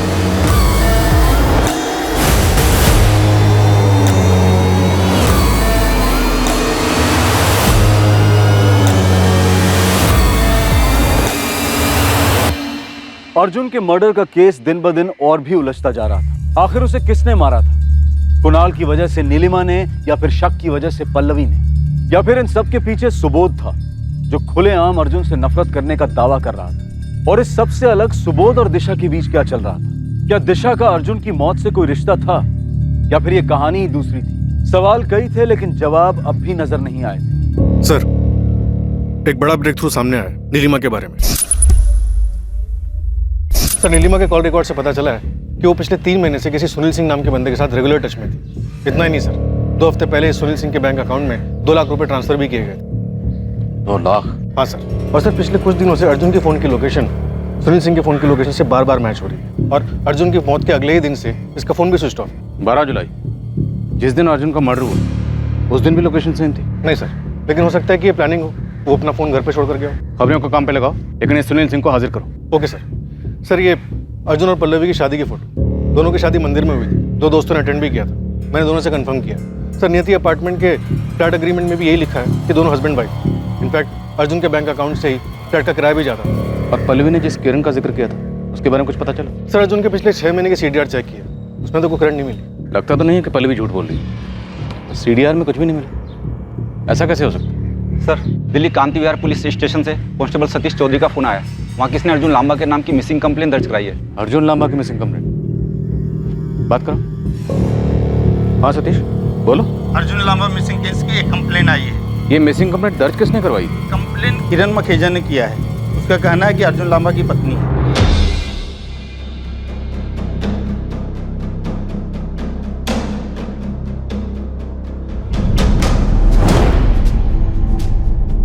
अर्जुन के मर्डर का केस दिन ब दिन और भी उलझता जा रहा था। आखिर उसे किसने मारा था? कुणाल की वजह से नीलिमा ने, या फिर शक की वजह से पल्लवी ने, या फिर इन सब के पीछे सुबोध था जो खुलेआम अर्जुन से नफरत करने का दावा कर रहा था। और इस सब से अलग सुबोध और दिशा के बीच क्या चल रहा था? क्या दिशा का अर्जुन की मौत से कोई रिश्ता था, या फिर ये कहानी ही दूसरी थी? सवाल कई थे लेकिन जवाब अब भी नजर नहीं आए थे। सर, एक बड़ा ब्रेक थ्रू सामने आया नीलिमा के बारे में। सर, नीलिमा के कॉल रिकॉर्ड से पता चला है कि वो पिछले 3 महीने से किसी सुनील सिंह नाम के बंदे के साथ रेगुलर टच में थी। इतना ही नहीं सर, 2 हफ्ते पहले सुनील सिंह के बैंक अकाउंट में 2 लाख रुपए ट्रांसफर भी किए गए थे। 2 लाख? हाँ सर। और सर, पिछले कुछ दिनों से अर्जुन के फोन की लोकेशन सुनील सिंह के फोन की लोकेशन से बार बार मैच हो रही है। और अर्जुन की मौत के अगले ही दिन से इसका फोन भी स्विच ऑफ। 12 जुलाई, जिस दिन अर्जुन का मर्डर हुआ, उस दिन भी लोकेशन सेम थी? नहीं सर, लेकिन हो सकता है कि ये प्लानिंग हो। वो अपना फोन घर पे छोड़कर गया हो। खबरों को काम पे लगाओ, लेकिन इस सुनील सिंह को हाजिर करो। Okay sir. सर, ये अर्जुन और पल्लवी की शादी की फोटो, दोनों की शादी मंदिर में हुई थी। 2 दोस्तों ने अटेंड भी किया था। मैंने दोनों से कंफर्म किया। सर, नियति अपार्टमेंट के फ्लैट एग्रीमेंट में भी यही लिखा है कि दोनों हस्बैंड वाइफ। इनफैक्ट अर्जुन के बैंक अकाउंट से ही फ्लैट का किराया भी जाता था। और पल्लवी ने जिस किरण का जिक्र किया था, उसके बारे में कुछ पता चला? सर, अर्जुन के पिछले 6 महीने के CDR चेक किया, उसमें तो कोई करंट नहीं मिली। लगता तो नहीं है कि पल्लवी झूठ बोल रही है। CDR में कुछ भी नहीं मिला, ऐसा कैसे हो सकता? सर, दिल्ली कांति विहार पुलिस स्टेशन से कांस्टेबल सतीश चौधरी का फोन आया। वहाँ किसने अर्जुन लांबा के नाम की मिसिंग कंप्लेंट दर्ज कराई है। अर्जुन लांबा की मिसिंग कंप्लेंट? बात करो। हाँ सतीश, बोलो। अर्जुन लांबा मिसिंग केस की एक कंप्लेन आई है। ये मिसिंग कंप्लेंट दर्ज किसने करवाई? कंप्लेन किरण मखेजा ने किया है। उसका कहना है कि अर्जुन लांबा की पत्नी है।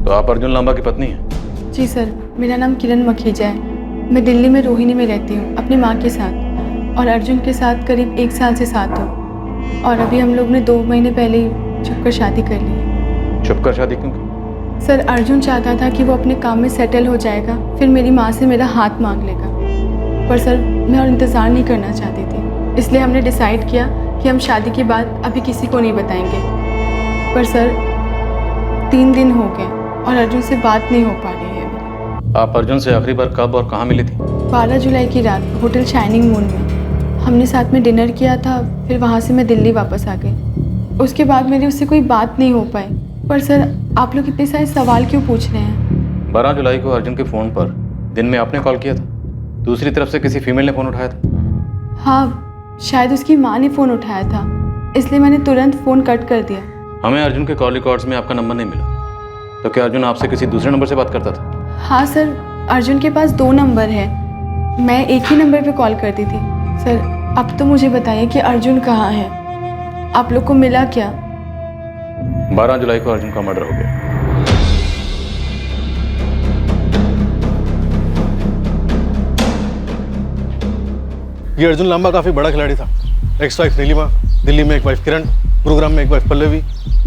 तो आप अर्जुन लांबा की पत्नी हैं? जी सर, मेरा नाम किरण मखेजा है। मैं दिल्ली में रोहिणी में रहती हूँ अपनी माँ के साथ, और अर्जुन के साथ करीब 1 साल से साथ हूँ। और अभी हम लोग ने 2 महीने पहले ही छुपकर शादी कर ली है। छुपकर शादी क्यों? सर, अर्जुन चाहता था कि वो अपने काम में सेटल हो जाएगा, फिर मेरी माँ से मेरा हाथ मांग लेगा। पर सर, मैं और इंतज़ार नहीं करना चाहती थी, इसलिए हमने डिसाइड किया कि हम शादी के बाद अभी किसी को नहीं बताएंगे। पर सर, 3 दिन हो गए और अर्जुन से बात नहीं हो पा रही है अभी। आप अर्जुन से आखिरी बार कब और कहाँ मिली थी? 12 जुलाई की रात होटल शाइनिंग मून में हमने साथ में डिनर किया था। फिर वहाँ से मैं दिल्ली वापस आ गई। उसके बाद मेरी उससे कोई बात नहीं हो पाई। पर सर, आप लोग इतने सारे सवाल क्यों पूछ रहे हैं? 12 जुलाई को अर्जुन के फ़ोन पर दिन में आपने कॉल किया था, दूसरी तरफ से किसी फीमेल ने फ़ोन उठाया था? हाँ, शायद उसकी माँ ने फ़ोन उठाया था, इसलिए मैंने तुरंत फ़ोन कट कर दिया। हमें अर्जुन के कॉल रिकॉर्ड्स में आपका नंबर नहीं मिला, तो क्या अर्जुन आपसे किसी दूसरे नंबर से बात करता था? हाँ सर, अर्जुन के पास 2 नंबर है, मैं एक ही नंबर पे कॉल करती थी। सर, अब तो मुझे बताइए कि अर्जुन कहाँ है? आप लोग को मिला क्या? 12 जुलाई को अर्जुन का मर्डर हो गया। ये अर्जुन लांबा काफ़ी बड़ा खिलाड़ी था। एक्स वाइफ नीलिमा, दिल्ली में एक वाइफ किरण, गुरुग्राम में एक वाइफ पल्लवी,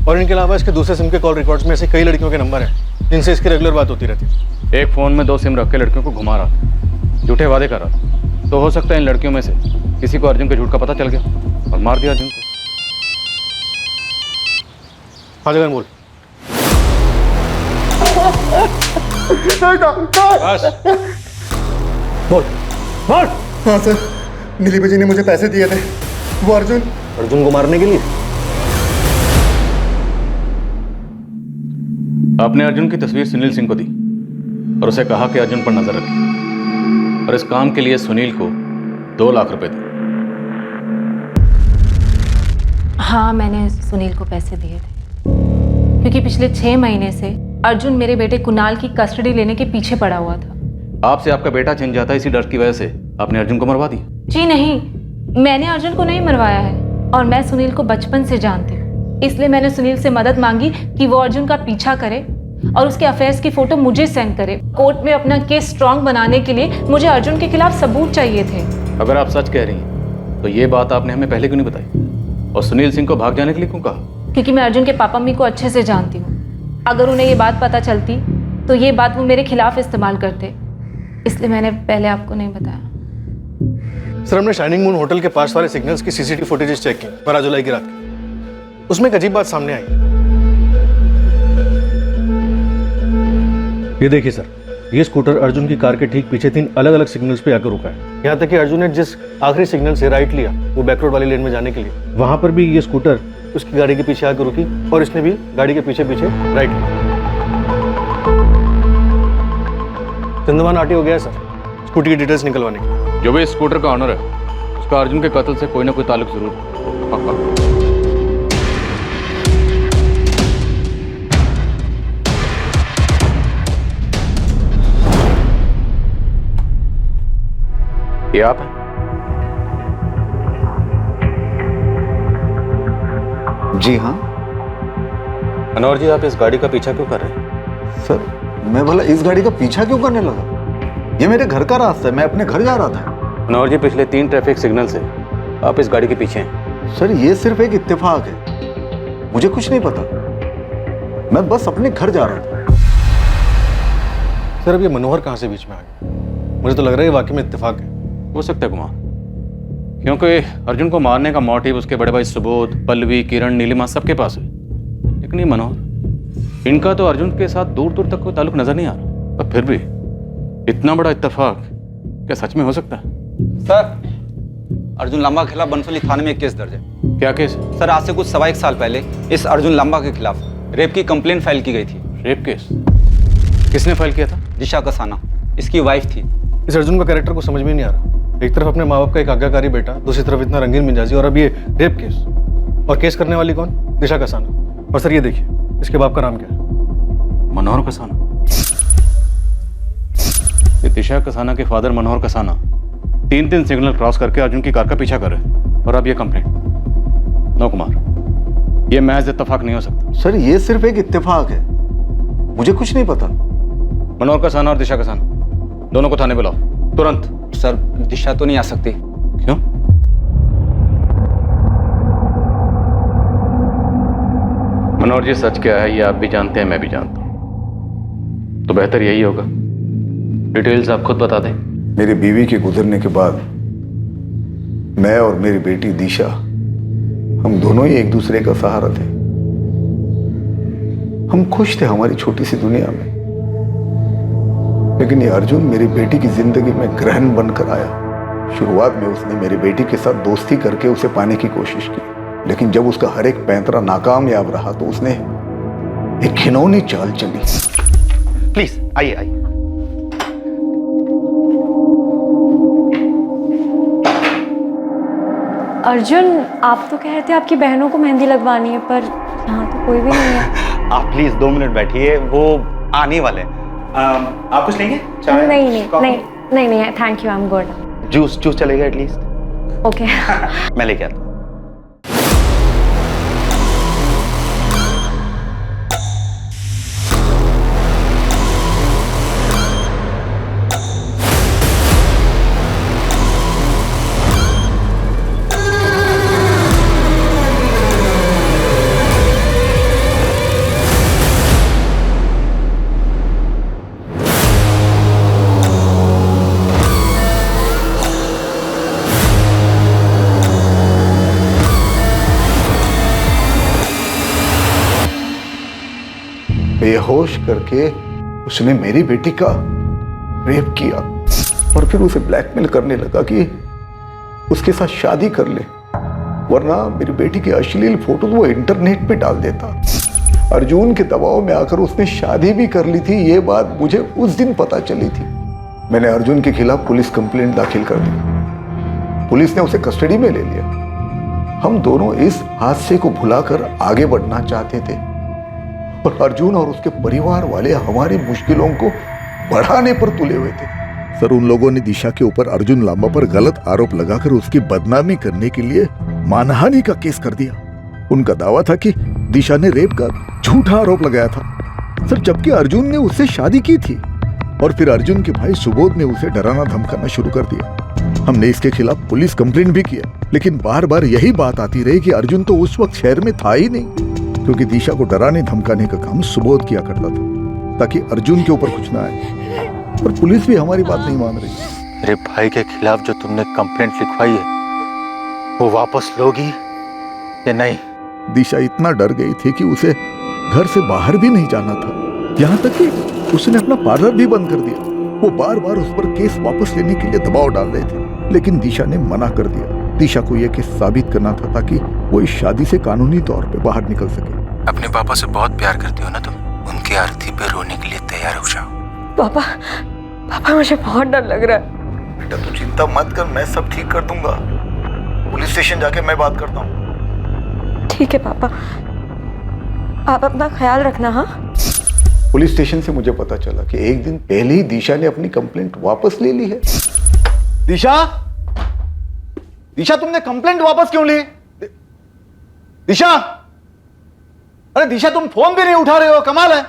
और इनके अलावा इसके दूसरे सिम के कॉल रिकॉर्ड्स में ऐसे कई लड़कियों के नंबर हैं जिनसे इसकी रेगुलर बात होती रहती है। एक फ़ोन में 2 सिम रख के लड़कियों को घुमा रहा था, झूठे वादे कर रहा था। तो हो सकता है इन लड़कियों में से किसी को अर्जुन के झूठ का पता चल गया और मार दिया अर्जुन को। हाँ जगन बोल। बोल बोल। हाँ सर, नीलिमा जी ने मुझे पैसे दिए थे, वो अर्जुन को मारने के लिए। आपने अर्जुन की तस्वीर सुनील सिंह को दी और उसे कहा कि अर्जुन पर नजर रखें, और इस काम के लिए सुनील को 2 लाख रुपए दिए। हाँ, मैंने सुनील को पैसे दिए थे क्योंकि पिछले 6 महीने से अर्जुन मेरे बेटे कुणाल की कस्टडी लेने के पीछे पड़ा हुआ था। आपसे आपका बेटा छिन जाता, इसी डर की वजह से आपने अर्जुन को मरवा दिया। जी नहीं, मैंने अर्जुन को नहीं मरवाया है, और मैं सुनील को बचपन से जानती हूँ। इसलिए मैंने सुनील से मदद मांगी कि वो अर्जुन का पीछा करे और उसके अफेयर्स की फोटो मुझे सेंड करे। कोर्ट में अपना केस स्ट्रांग बनाने के लिए मुझे अर्जुन के खिलाफ सबूत चाहिए थे। अगर आप सच कह रही हैं तो ये बात आपने हमें पहले क्यों नहीं बताई, और सुनील सिंह को भाग जाने के लिए क्यों कहा? क्योंकि मैं अर्जुन के पापा मम्मी को अच्छे से जानती हूँ। अगर उन्हें ये बात पता चलती तो ये बात वो मेरे खिलाफ इस्तेमाल करते, इसलिए मैंने पहले आपको नहीं बताया। सर, हमने शाइनिंग मून होटल के पास वाले सिग्नल्स की सीसीटीवी फुटेजेस चेक की 12 जुलाई की रात की। उसमें एक अजीब बात सामने आई। ये देखिए सर, ये स्कूटर अर्जुन की कार के ठीक पीछे 3 अलग अलग सिग्नल्स पे आकर रुका है। यहाँ तक कि अर्जुन ने जिस आखिरी सिग्नल से राइट लिया वो बैक रोड वाली लेन में जाने के लिए, वहां पर भी ये स्कूटर उसकी गाड़ी के पीछे आकर रुकी और इसने भी गाड़ी के पीछे पीछे राइट लिया। चंदमान आरटीओ गया सर स्कूटी की डिटेल्स निकलवाने की। जो भी इस स्कूटर का ऑनर है उसका अर्जुन के कत्ल से कोई ना कोई ताल्लुक जरूर है, पक्का। ये आप हैं? जी हाँ। मनोहर जी, आप इस गाड़ी का पीछा क्यों कर रहे हैं? सर, मैं भला इस गाड़ी का पीछा क्यों करने लगा? ये मेरे घर का रास्ता है, मैं अपने घर जा रहा था। मनोहर जी, पिछले 3 ट्रैफिक सिग्नल से आप इस गाड़ी के पीछे हैं। सर, ये सिर्फ एक इत्तेफाक है, मुझे कुछ नहीं पता, मैं बस अपने घर जा रहा था। सर, अब ये मनोहर कहाँ से बीच में आ गया? मुझे तो लग रहा है वाकई में इत्तेफाक है। हो सकता है कुमार, क्योंकि अर्जुन को मारने का मोटिव उसके बड़े भाई सुबोध, पल्लवी, किरण, नीलिमा सबके पास है, लेकिन ये मनोहर, इनका तो अर्जुन के साथ दूर दूर तक कोई ताल्लुक नजर नहीं आ रहा। पर फिर भी इतना बड़ा इत्तेफाक क्या सच में हो सकता है? सर, अर्जुन लांबा के खिलाफ बनसोली थाने में एक केस दर्ज है। क्या केस है? सर, आज से कुछ 1.25 साल पहले इस अर्जुन लांबा के खिलाफ रेप की कंप्लेंट फाइल की गई थी। Rape case? किसने फाइल किया था? दिशा कसाना, इसकी वाइफ थी। इस अर्जुन का कैरेक्टर को समझ में नहीं आ रहा। एक तरफ अपने माँ बाप का एक आज्ञाकारी बेटा, दूसरी तरफ इतना रंगीन मिजाजी, और अब ये रेप केस। और केस करने वाली कौन? दिशा कसाना। और सर ये देखिए, इसके बाप का नाम क्या है? मनोहर कसाना। ये दिशा कसाना के फादर मनोहर कसाना 3 सिग्नल क्रॉस करके अर्जुन की कार का पीछा कर रहे, और अब ये कंप्लेंट। नो कुमार, ये महज इत्तेफाक नहीं हो सकता। सर, ये सिर्फ एक इत्तेफाक है, मुझे कुछ नहीं पता। मनोहर कसाना और दिशा कसाना दोनों को थाने बुलाओ तुरंत। सर, दिशा तो नहीं आ सकती। क्यों? मनोहर जी, सच क्या है ये आप भी जानते हैं, मैं भी जानता हूं, तो बेहतर यही होगा डिटेल्स आप खुद बता दें। मेरी बीवी के गुजरने के बाद मैं और मेरी बेटी दिशा, हम दोनों ही एक दूसरे का सहारा थे। हम खुश थे हमारी छोटी सी दुनिया में, लेकिन ये अर्जुन मेरी बेटी की जिंदगी में ग्रहण बनकर आया। शुरुआत में उसने मेरी बेटी के साथ दोस्ती करके उसे पाने की कोशिश की, लेकिन जब उसका हर एक पैंतरा नाकामयाब रहा तो उसने एक घिनौनी चाल चली। प्लीज आइए आइए। अर्जुन, आप तो कह रहे थे आपकी बहनों को मेहंदी लगवानी है, पर यहाँ तो कोई भी नहीं है। आप प्लीज 2 मिनट बैठिए, वो आने वाले हैं। आप कुछ लेंगे? चाय? नहीं, thank you, I am good. Juice चलेगा एटलीस्ट? ओके। मैं लेके आता हूँ। बेहोश करके उसने मेरी बेटी का रेप किया और फिर उसे ब्लैकमेल करने लगा कि उसके साथ शादी कर ले, वरना मेरी बेटी की अश्लील फोटो वो इंटरनेट पे डाल देता। अर्जुन के दबाव में आकर उसने शादी भी कर ली थी। ये बात मुझे उस दिन पता चली थी। मैंने अर्जुन के खिलाफ पुलिस कंप्लेंट दाखिल कर दी। पुलिस ने उसे कस्टडी में ले लिया। हम दोनों इस हादसे को भुलाकर आगे बढ़ना चाहते थे और अर्जुन और उसके परिवार वाले हमारी मुश्किलों को बढ़ाने पर तुले हुए थे। सर, उन लोगों ने दिशा के ऊपर अर्जुन लांबा पर गलत आरोप लगाकर उसकी बदनामी करने के लिए मानहानि का केस कर दिया। उनका दावा था कि दिशा ने रेप का झूठा आरोप लगाया था सर, जबकि अर्जुन ने उससे शादी की थी। और फिर अर्जुन के भाई सुबोध ने उसे डराना धमकाना शुरू कर दिया। हमने इसके खिलाफ पुलिस कंप्लेंट भी किया, लेकिन बार बार यही बात आती रही कि अर्जुन तो उस वक्त शहर में था ही नहीं, क्योंकि दिशा को डराने धमकाने का काम सुबोध किया करता था ताकि अर्जुन के ऊपर कुछ ना आए। और पुलिस भी हमारी बात नहीं मान रही। मेरे भाई के खिलाफ जो तुमने कंप्लेंट लिखवाई है वो वापस लोगी या नहीं? दिशा इतना डर गई थी कि उसे घर से बाहर भी नहीं जाना था, यहाँ तक कि उसने अपना पार्लर भी बंद कर दिया। वो बार बार उस पर केस वापस लेने के लिए दबाव डाल रहे थे, लेकिन दिशा ने मना कर दिया। दिशा को यह केस साबित करना था ताकि वो इस शादी से कानूनी तौर पे बाहर निकल सके। अपने पापा से बहुत प्यार करती हो ना तुम, उनकी अर्थी पे रोने के लिए तैयार हो जाओ। पापा, पापा मुझे बहुत डर लग रहा है। बेटा तू चिंता मत कर, मैं सब ठीक कर दूंगा। पुलिस स्टेशन जाके मैं बात करता हूँ। ठीक है पापा, आप अपना ख्याल रखना। हाँ, पुलिस स्टेशन से मुझे पता चला कि एक दिन पहले ही दिशा ने अपनी कंप्लेंट वापस ले ली है। दिशा, दिशा तुमने कंप्लेंट वापस क्यों ली? दिशा, अरे दिशा तुम फोन भी नहीं उठा रहे हो, कमाल है।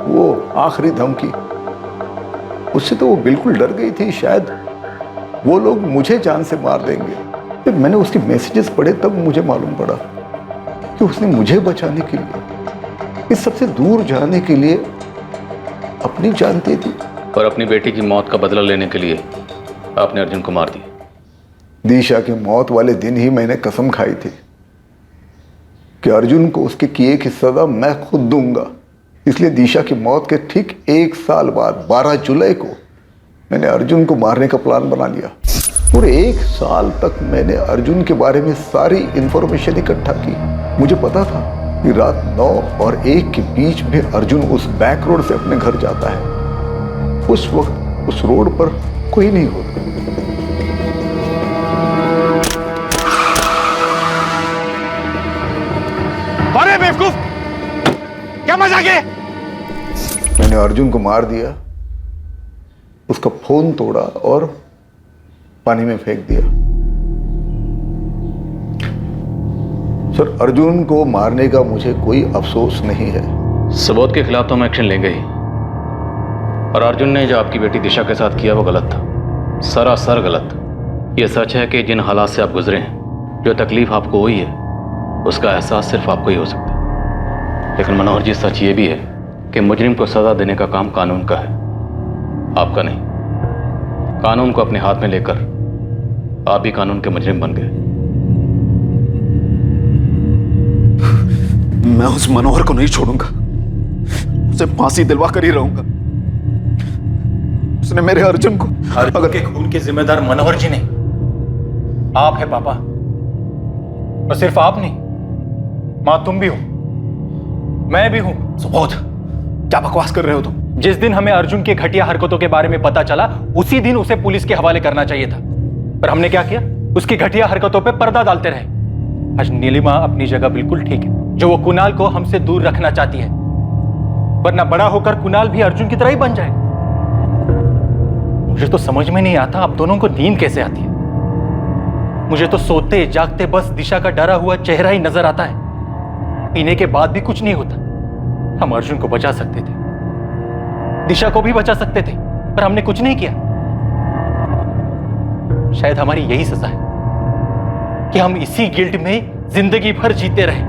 वो आखिरी धमकी, उससे तो वो बिल्कुल डर गई थी। शायद वो लोग मुझे जान से मार देंगे। फिर मैंने उसके मैसेजेस पढ़े, तब मुझे मालूम पड़ा कि उसने मुझे बचाने के लिए, इस सबसे दूर जाने के लिए अपनी जान दे दी। और अपनी बेटी की मौत का बदला लेने के लिए आपने अर्जुन को मार दिया। दिशा की मौत वाले दिन ही मैंने कसम खाई थी कि अर्जुन को उसके किए की सजा मैं खुद दूंगा। इसलिए दिशा की मौत के ठीक 1 साल बाद 12 जुलाई को मैंने अर्जुन को मारने का प्लान बना लिया। पूरे 1 साल तक मैंने अर्जुन के बारे में सारी इंफॉर्मेशन इकट्ठा की। मुझे पता था कि रात 9 और 1 के बीच में अर्जुन उस बैक रोड से अपने घर जाता है। उस वक्त उस रोड पर कोई नहीं होता। अरे बेवकूफ, क्या मजाक है? मैंने अर्जुन को मार दिया, उसका फोन तोड़ा और पानी में फेंक दिया। सर, अर्जुन को मारने का मुझे कोई अफसोस नहीं है। सुबोध के खिलाफ तो हम एक्शन लेंगे ही, और अर्जुन ने जो आपकी बेटी दिशा के साथ किया वो गलत था, सरासर गलत। ये सच है कि जिन हालात से आप गुजरे हैं, जो तकलीफ आपको हुई है, उसका एहसास सिर्फ आपको ही हो सकता है। लेकिन मनोहर जी, सच ये भी है कि मुजरिम को सजा देने का काम कानून का है, आपका नहीं। कानून को अपने हाथ में लेकर आप भी कानून के मुजरिम बन गए। मैं उस मनोहर को नहीं छोड़ूंगा, उसे फांसी दिलवा कर ही रहूंगा। उसने मेरे अर्जुन को, अर्जुन के खून के जिम्मेदार मनोहर जी नहीं, आप है पापा। और सिर्फ आप नहीं, मां तुम भी हो, मैं भी हूं। सुबोध, क्या बकवास कर रहे हो तुम? जिस दिन हमें अर्जुन की घटिया हरकतों के बारे में पता चला, उसी दिन उसे पुलिस के हवाले करना चाहिए था, पर हमने क्या किया? उसकी घटिया हरकतों पे पर्दा डालते रहे। आज नीलिमा अपनी जगह बिल्कुल ठीक है, जो वो कुणाल को हमसे दूर रखना चाहती है, वरना बड़ा होकर कुणाल भी अर्जुन की तरह ही बन जाएगा। मुझे तो समझ में नहीं आता आप दोनों को नींद कैसे आती है। मुझे तो सोते जागते बस दिशा का डरा हुआ चेहरा ही नजर आता है। पीने के बाद भी कुछ नहीं होता। हम अर्जुन को बचा सकते थे, दिशा को भी बचा सकते थे, पर हमने कुछ नहीं किया। शायद हमारी यही सजा है कि हम इसी गिल्ट में जिंदगी भर जीते रहे।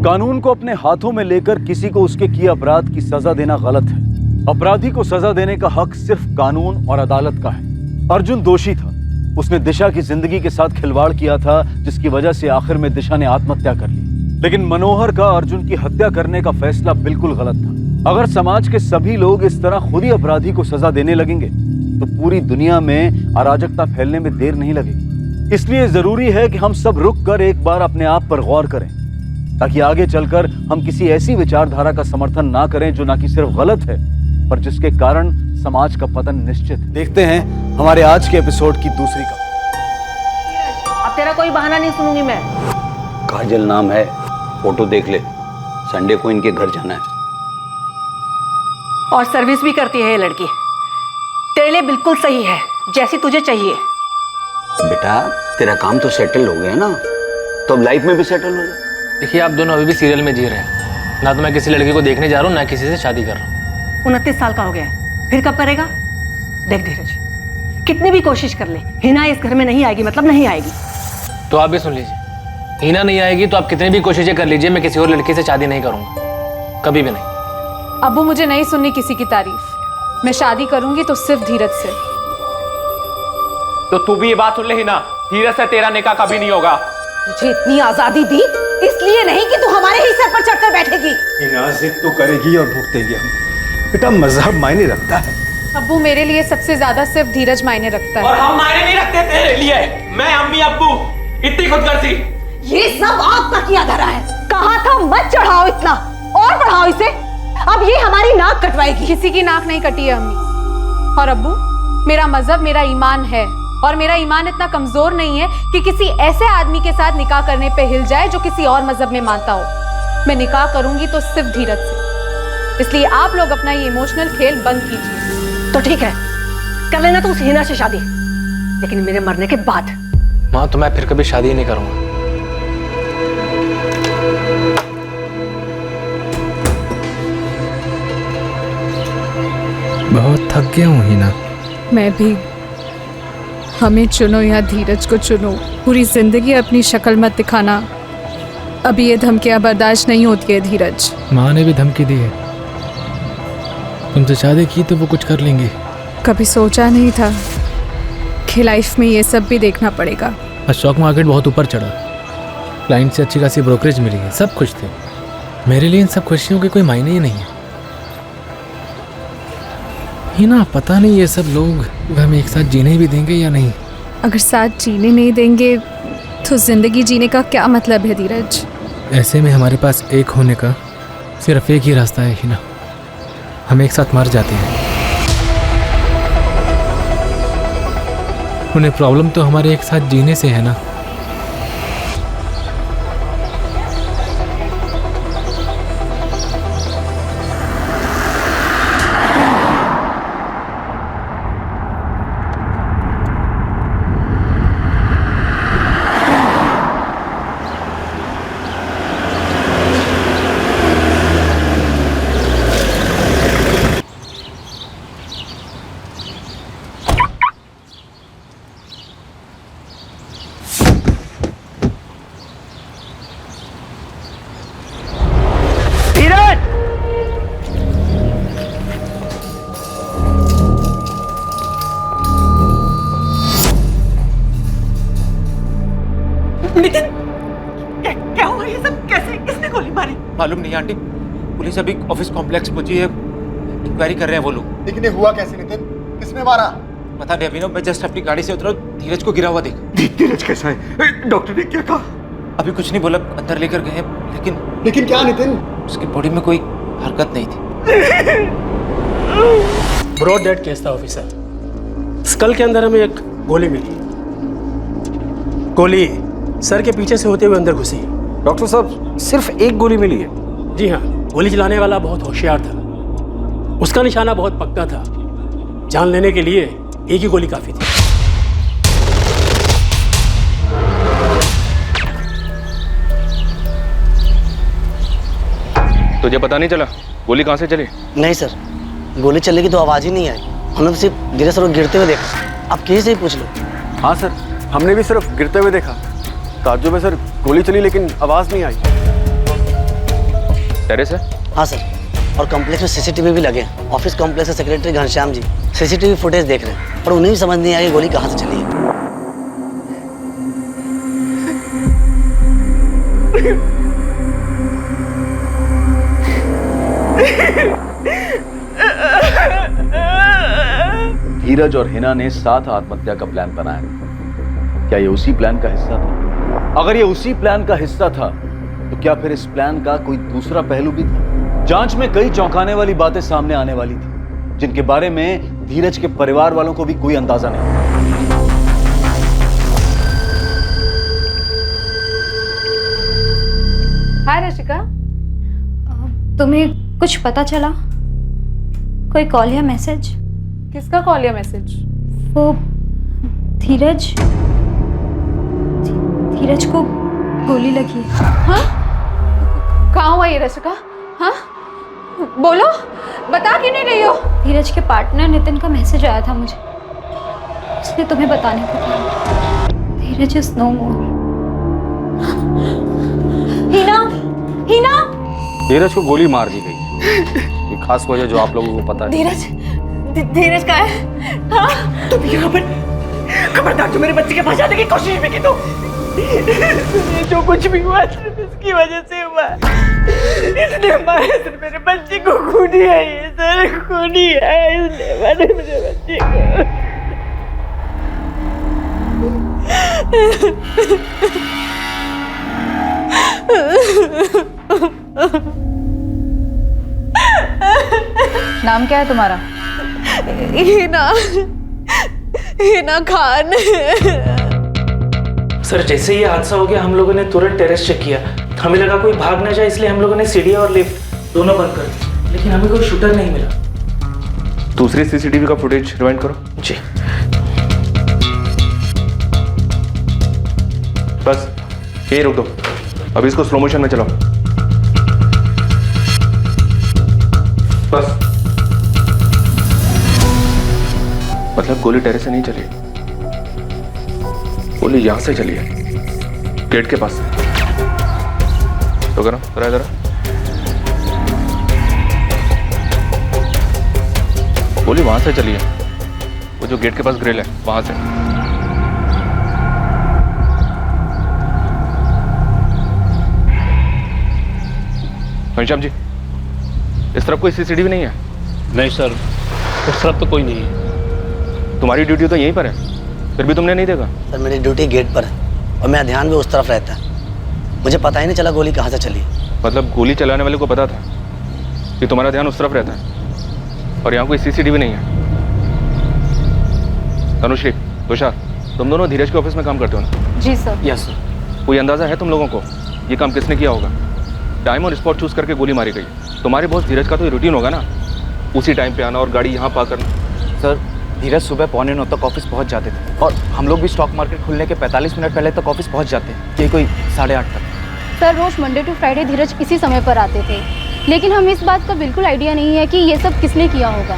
कानून को अपने हाथों में लेकर किसी को उसके किए अपराध की सजा देना गलत है। अपराधी को सजा देने का हक सिर्फ कानून और अदालत का है। अर्जुन दोषी था, उसने दिशा की जिंदगी के साथ खिलवाड़ किया था, जिसकी वजह से आखिर में दिशा ने आत्महत्या कर ली। लेकिन मनोहर का अर्जुन की हत्या करने का फैसला बिल्कुल गलत था। अगर समाज के सभी लोग इस तरह खुद ही अपराधी को सजा देने लगेंगे तो पूरी दुनिया में अराजकता फैलने में देर नहीं लगेगी। इसलिए जरूरी है कि हम सब रुक कर एक बार अपने आप पर गौर करें, ताकि आगे चलकर हम किसी ऐसी विचारधारा का समर्थन ना करें जो ना कि सिर्फ गलत है पर जिसके कारण समाज का पतन निश्चित है। देखते हैं हमारे आज के एपिसोड की दूसरी कहानी। अब तेरा कोई बहाना नहीं सुनूंगी मैं। काजल नाम है, फोटो देख ले, संडे को इनके घर जाना है। और सर्विस भी करती है ये लड़की, तेरे लिए बिल्कुल सही है, जैसी तुझे चाहिए। बेटा तेरा काम तो सेटल हो गया ना, तो अब लाइफ में भी सेटल हो जा। देखिए आप दोनों अभी भी सीरियल में जी रहे हैं। ना तो मैं किसी लड़की को देखने जा रहा हूँ, ना किसी से शादी कर रहा हूँ। 29 साल का हो गया है, फिर कब करेगा? देख धीरज, कितनी भी कोशिश कर ले, हिना इस घर में नहीं आएगी, मतलब नहीं आएगी। तो आप भी सुन लीजिए, हिना नहीं आएगी तो आप कितनी भी कोशिशें कर लीजिए, मैं किसी और लड़की से शादी नहीं करूंगा, कभी भी नहीं। अब्बू मुझे नहीं सुननी किसी की तारीफ, मैं शादी करूंगी तो सिर्फ धीरज से। तो तू भी ये बात सुन ले हिना, धीरज से तेरा निकाह कभी नहीं होगा। तुझे इतनी आजादी दी इसलिए नहीं कि तू हमारे ही सर पर चढ़कर बैठेगी। जिद तो करेगी और भुगतेगी हम। बेटा मजहब मायने रखता है। अब्बू मेरे लिए सबसे ज्यादा सिर्फ धीरज मायने रखता है। और हम मायने नहीं रखते तेरे लिए। मैं, अम्मी, अब्बू, इतनी खुदगर्जी। ये सब आपका किया धरा है। कहा था मत चढ़ाओ इतना, और बढ़ाओ इसे। अब ये हमारी नाक कटवाएगी। किसी की नाक नहीं कटी है अम्मी। और अब्बू, मेरा मजहब मेरा ईमान है, और मेरा ईमान इतना कमजोर नहीं है कि किसी ऐसे आदमी के साथ निकाह करने पे हिल जाए जो किसी और मजहब में मानता हो। मैं निकाह करूंगी तो सिर्फ धीरज से, इसलिए आप लोग अपना ये इमोशनल खेल बंद कीजिए। तो ठीक है, कर लेना तो उस हिना से शादी, लेकिन मेरे मरने के बाद। माँ तो मैं फिर कभी शादी ही नहीं करूंगा। बहुत थक गया हूँ हिना। मैं भी। हमें चुनो या धीरज को चुनो, पूरी जिंदगी अपनी शक्ल मत दिखाना। अभी ये धमकियां बर्दाश्त नहीं होती है धीरज। माँ ने भी धमकी दी है, तुमसे शादी की तो वो कुछ कर लेंगी। कभी सोचा नहीं था कि लाइफ में ये सब भी देखना पड़ेगा। आज स्टॉक मार्केट बहुत ऊपर चढ़ा, क्लाइंट से अच्छी खासी ब्रोकरेज मिली है, सब खुश थे। मेरे लिए इन सब खुशियों के कोई मायने ही नहीं है। हिना पता नहीं ये सब लोग हमें एक साथ जीने भी देंगे या नहीं। अगर साथ जीने नहीं देंगे तो जिंदगी जीने का क्या मतलब है धीरज? ऐसे में हमारे पास एक होने का सिर्फ एक ही रास्ता है हिना, हम एक साथ मर जाते हैं। उन्हें प्रॉब्लम तो हमारे एक साथ जीने से है ना। मालूम नहीं आंटी, पुलिस अभी ऑफिस कॉम्प्लेक्स पहुंची है, इंक्वायरी कर रहे हैं वो लोग। लेकिन ये हुआ कैसे नितिन? किसने मारा? पता नहीं अभिनव, मैं जस्ट अपनी गाड़ी से उतरा, धीरज को गिरा हुआ देखा। धीरज कैसा है? डॉक्टर ने क्या कहा? अभी कुछ नहीं बोला, अंदर लेकर गए हैं, लेकिन क्या नितिन? उसकी बॉडी में कोई हरकत नहीं थी। ब्रॉड डेड केस था ऑफिसर। स्कल के अंदर हमें एक गोली मिली। गोली सर के पीछे से होते हुए अंदर घुसी। डॉक्टर साहब सिर्फ एक गोली मिली है? जी हाँ, गोली चलाने वाला बहुत होशियार था, उसका निशाना बहुत पक्का था। जान लेने के लिए एक ही गोली काफी थी। तुझे पता नहीं चला गोली कहाँ से चली? नहीं सर, गोली चलने की तो आवाज ही नहीं आई। हमने सिर्फ धीरज सर को गिरते हुए देखा। आप किसी से ही पूछ लो। हाँ सर, हमने भी सिर्फ गिरते हुए देखा। ताज्जुब है सर, गोली चली लेकिन आवाज नहीं आई। टेरेस है? हाँ सर, और कॉम्प्लेक्स में सीसीटीवी भी लगे हैं। ऑफिस कॉम्प्लेक्स से secretary Ghanshyam ji CCTV footage देख रहे हैं, और उन्हें भी समझ नहीं आई गोली कहाँ से चली है। धीरज और हिना ने साथ आत्महत्या का प्लान बनाया। क्या ये उसी प्लान का हिस्सा था? अगर ये उसी प्लान का हिस्सा था तो क्या फिर इस प्लान का कोई दूसरा पहलू भी था? जांच में कई चौंकाने वाली बातें सामने आने वाली थी, जिनके बारे में धीरज के परिवार वालों को भी कोई अंदाजा नहीं। हाय रशिका, तुम्हें कुछ पता चला? कोई कॉल या मैसेज? किसका कॉल या मैसेज? वो धीरज को गोली लगी है। हाँ? कहाँ हुआ ये रशिका? हाँ? बोलो, बता क्यों नहीं रही हो? धीरज के पार्टनर नितिन का मैसेज आया था मुझे, इसलिए तुम्हें बताने को था। धीरज इज नो मोर। हिना धीरज को गोली मार दी गई। ये खास वजह जो आप लोगों को पता है। धीरज का है। हाँ? तुम यहाँ पर खबरदार, जो मेरे बच्चे के पास जाने की कोशिश भी की तो जो कुछ भी हुआ सिर्फ इसकी वजह से हुआ। इसने मारा सिर्फ मेरे बच्चे को। खूनी है ये सर, खूनी है, इसने मारा मेरे बच्चे को। नाम क्या है तुम्हारा? हिना खान। सर जैसे ये हादसा हो गया हम लोगों ने तुरंत टेरेस चेक किया। हमें लगा कोई भाग ना जाए, इसलिए हम लोगों ने सीढ़ी और लिफ्ट दोनों बंद कर दी, लेकिन हमें कोई शूटर नहीं मिला। दूसरी सीसीटीवी का फुटेज रिवाइंड करो। जी। बस ये रोक दो, अब इसको स्लो मोशन में चलाओ। बस। मतलब गोली टेरेस से नहीं चली, गोली यहां से चली है, गेट के पास से। तो करो जरा गोली वहां से चली है, वो जो गेट के पास ग्रिल है वहां से। घनश्याम जी, इस तरफ कोई सीसीटीवी नहीं है? नहीं सर, उस तरफ तो कोई नहीं है। तुम्हारी ड्यूटी तो यहीं पर है, फिर भी तुमने नहीं देखा? सर मेरी ड्यूटी गेट पर है और मेरा ध्यान भी उस तरफ रहता है। मुझे पता ही नहीं चला गोली कहाँ से चली। मतलब गोली चलाने वाले को पता था कि तुम्हारा ध्यान उस तरफ रहता है और यहाँ कोई सीसीटीवी नहीं है। तनुश्री, तुषार, तुम दोनों धीरज के ऑफिस में काम करते हो ना? जी सर। Yes sir. कोई अंदाजा है तुम लोगों को ये काम किसने किया होगा? टाइम और स्पॉट चूज करके गोली मारी गई। तुम्हारे बॉस धीरज का तो रूटीन होगा ना, उसी टाइम पे आना और गाड़ी यहाँ पार्क करना। सर धीरज सुबह 8:45 तक ऑफिस पहुंच जाते थे और हम लोग भी स्टॉक मार्केट खुलने के 45 मिनट पहले तक ऑफिस पहुंच जाते हैं। ये कोई 8:30 तक। सर रोज मंडे टू फ्राइडे धीरज इसी समय पर आते थे, लेकिन हमें इस बात का बिल्कुल आइडिया नहीं है कि ये सब किसने किया होगा।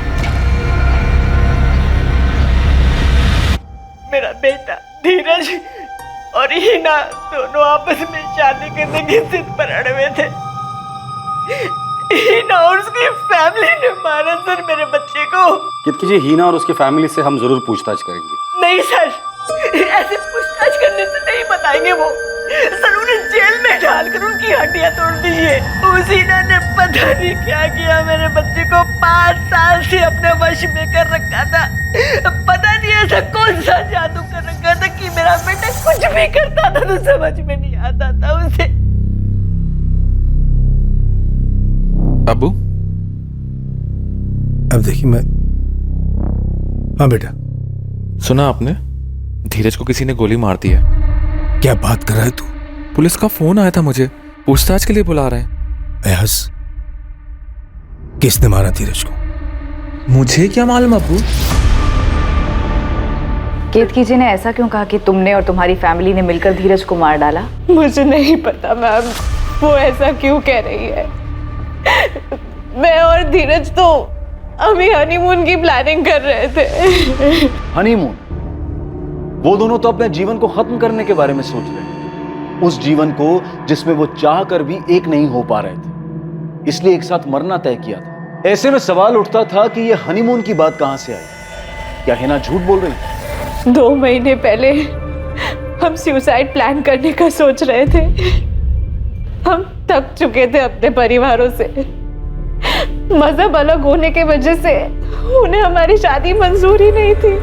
मेरा बेटा धीरज और हिना दोनों आपस में शादी करने की जिद पर अड़े हुए थे। हिना और उसकी फैमिली ने मारा सर मेरे बच्चे को। कितकी जी, हीना और उसकी फैमिली से हम जरूर पूछताछ करेंगे। नहीं सर, ऐसे पूछताछ करने से नहीं बताएंगे वो। सर उन्हें जेल में डालकर उनकी हड्डियां तोड़ दीजिए। उस हिना ने पता नहीं क्या किया, मेरे बच्चे को 5 साल से अपने वश में कर रखा था। पता नहीं ऐसा कौन सा जादू कर रखा था कि मेरा बेटा कुछ भी करता था तो समझ में नहीं आता था उसे। अबू, अब देखिए मैं। हाँ बेटा। सुना आपने? धीरज को किसी ने गोली मार दी है। क्या बात कर रहा है तू? पुलिस का फोन आया था मुझे, पूछताछ के लिए बुला रहे हैं। एहस, किसने मारा धीरज को? मुझे क्या मालूम अबू। केतकी जी ने ऐसा क्यों कहा कि तुमने और तुम्हारी फैमिली ने मिलकर धीरज को मार डाला? मुझे नहीं पता मैम, वो ऐसा क्यों कह रही है। मैं और धीरज तो अभी हनीमून की प्लानिंग कर रहे थे। हनीमून? वो दोनों तो अपने जीवन को खत्म करने के बारे में सोच रहे थे, उस जीवन को जिसमें वो चाह कर भी एक नहीं हो पा रहे थे, इसलिए एक साथ मरना तय किया था। ऐसे में सवाल उठता था कि ये हनीमून की बात कहां से आई। क्या हिना झूठ बोल रही है? 2 महीने पहले हम सुसाइड प्लान करने का सोच रहे थे, हम थक चुके थे अपने परिवारों से। मजहब अलग होने के वजह से उन्हें हमारी शादी मंजूर ही नहीं थी।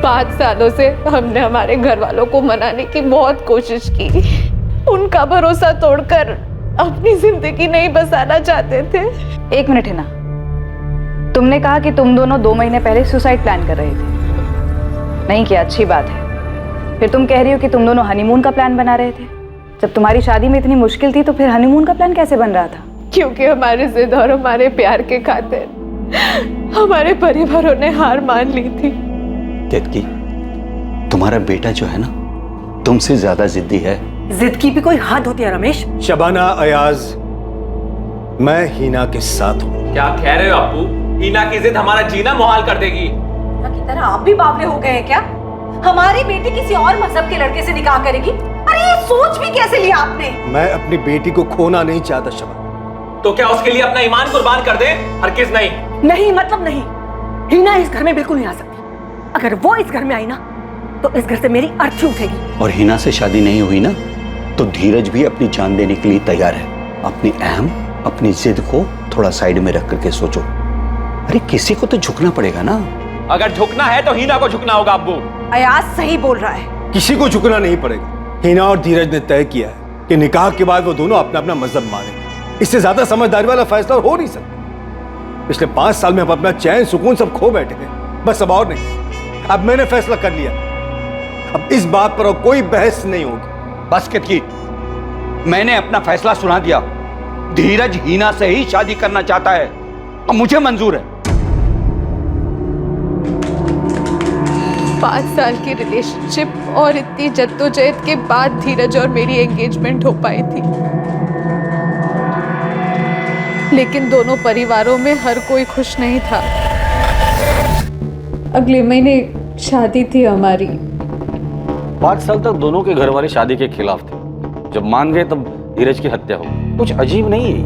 5 सालों से हमने हमारे घर वालों को मनाने की बहुत कोशिश की। उनका भरोसा तोड़कर अपनी जिंदगी नहीं बसाना चाहते थे। 1 मिनट है ना, तुमने कहा कि तुम दोनों 2 महीने पहले सुसाइड प्लान कर रहे थे। नहीं किया, अच्छी बात है। फिर तुम कह रही हो कि तुम दोनों हनीमून का प्लान बना रहे थे। जब तुम्हारी शादी में इतनी मुश्किल थी तो फिर हनीमून का प्लान कैसे बन रहा था? क्योंकि हमारे जिद और हमारे प्यार के खातिर हमारे परिवारों ने हार मान ली थी। केतकी, तुम्हारा बेटा जो है ना, तुमसे ज्यादा जिद्दी है। जिद की भी कोई हद होती है रमेश। शबाना, अयाज, मैं हीना के साथ हूँ। क्या कह रहे हो अप्पू? हीना की जिद हमारा जीना मुहाल कर देगी। की तरह आप भी बावले हो गए हैं क्या? हमारी बेटी किसी और मजहब के लड़के से निकाह करेगी? अरे ये सोच भी कैसे लिया आपने? मैं अपनी बेटी को खोना नहीं चाहता शबाना। तो क्या उसके लिए अपना ईमान कुर्बान कर दे? हरगिज़ नहीं। नहीं मतलब नहीं। हीना इस घर में बिल्कुल नहीं आ सकती। अगर वो इस घर में आई ना तो इस घर से मेरी अर्थी उठेगी। और हीना से शादी नहीं हुई ना तो धीरज भी अपनी जान देने के लिए तैयार है। अपनी अहम, अपनी जिद को थोड़ा साइड में रख करके सोचो। अरे किसी को तो झुकना पड़ेगा ना। अगर झुकना है तो हीना को झुकना होगा अब्बू। अयाज सही बोल रहा है। किसी को झुकना नहीं पड़ेगा। हीना और धीरज ने तय किया है कि निकाह के बाद वो दोनों अपना अपना मजहब मानेंगे। इससे ज्यादा समझदारी वाला फैसला हो नहीं सकता। पिछले 5 साल में हम अपना चैन सुकून सब खो बैठे हैं। बस अब और नहीं। अब मैंने फैसला कर लिया। अब इस बात पर कोई बहस नहीं होगी। बस केतकी, मैंने अपना फैसला सुना दिया। धीरज हीना से ही शादी करना चाहता है और मुझे मंजूर है। 5 साल की रिलेशनशिप और इतनी जद्दोजहद के बाद धीरज और मेरी एंगेजमेंट हो पाई थी। लेकिन दोनों परिवारों में हर कोई खुश नहीं था। अगले महीने शादी थी हमारी। 5 साल तक दोनों के घर वाले शादी के खिलाफ थे। जब मान गए तब धीरज की हत्या हो गई। कुछ अजीब नहीं है।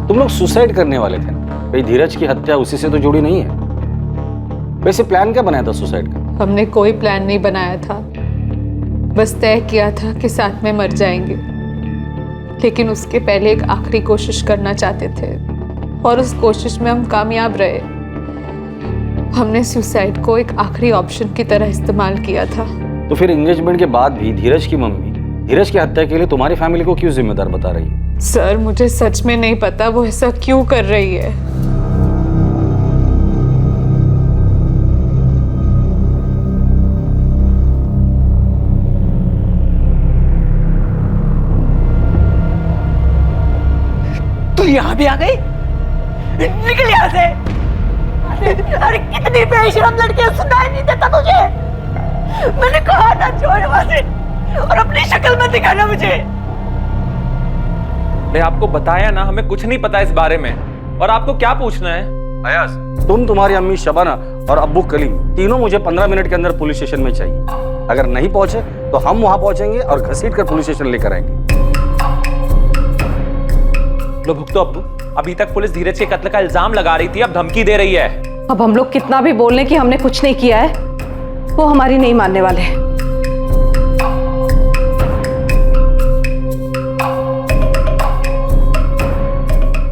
तुम लोग सुसाइड करने वाले थे ना? कहीं धीरज की हत्या उसी से तो जुड़ी नहीं है? वैसे प्लान क्या बनाया था सुसाइड का? हमने कोई प्लान नहीं बनाया था। बस तय किया था कि साथ में मर जाएंगे। लेकिन उसके पहले एक आखिरी कोशिश करना चाहते थे और उस कोशिश में हम कामयाब रहे। हमने सुसाइड को एक आखिरी ऑप्शन की तरह इस्तेमाल किया था। तो फिर एंगेजमेंट के बाद भी धीरज की मम्मी धीरज की हत्या के लिए तुम्हारी फैमिली को क्यों जिम्मेदार बता रही है? सर, मुझे सच में नहीं पता वो ऐसा क्यों कर रही है। तू यहाँ भी आ गई? निकल यहाँ से। अरे कितनी बेशरम लड़की है, सुनाई नहीं देता तुझे? मैंने कहा ना छोड़ वहां से और अपनी शक्ल मत दिखाना मुझे। मैं आपको बताया ना, हमें कुछ नहीं पता इस बारे में। और आपको क्या पूछना है? अयाज, तुम, तुम्हारी अम्मी शबाना और अब्बू कलीम तीनों मुझे 15 मिनट के अंदर पुलिस स्टेशन में चाहिए। अगर नहीं पहुंचे तो हम वहां पहुंचेंगे और घसीट कर पुलिस स्टेशन लेकर आएंगे। लो भुगतो अब्बू। अभी तक पुलिस धीरज के कत्ल का इल्जाम लगा रही थी, अब धमकी दे रही है। अब हम लोग कितना भी बोल लें कि हमने कुछ नहीं किया है, वो हमारी नहीं मानने वाले।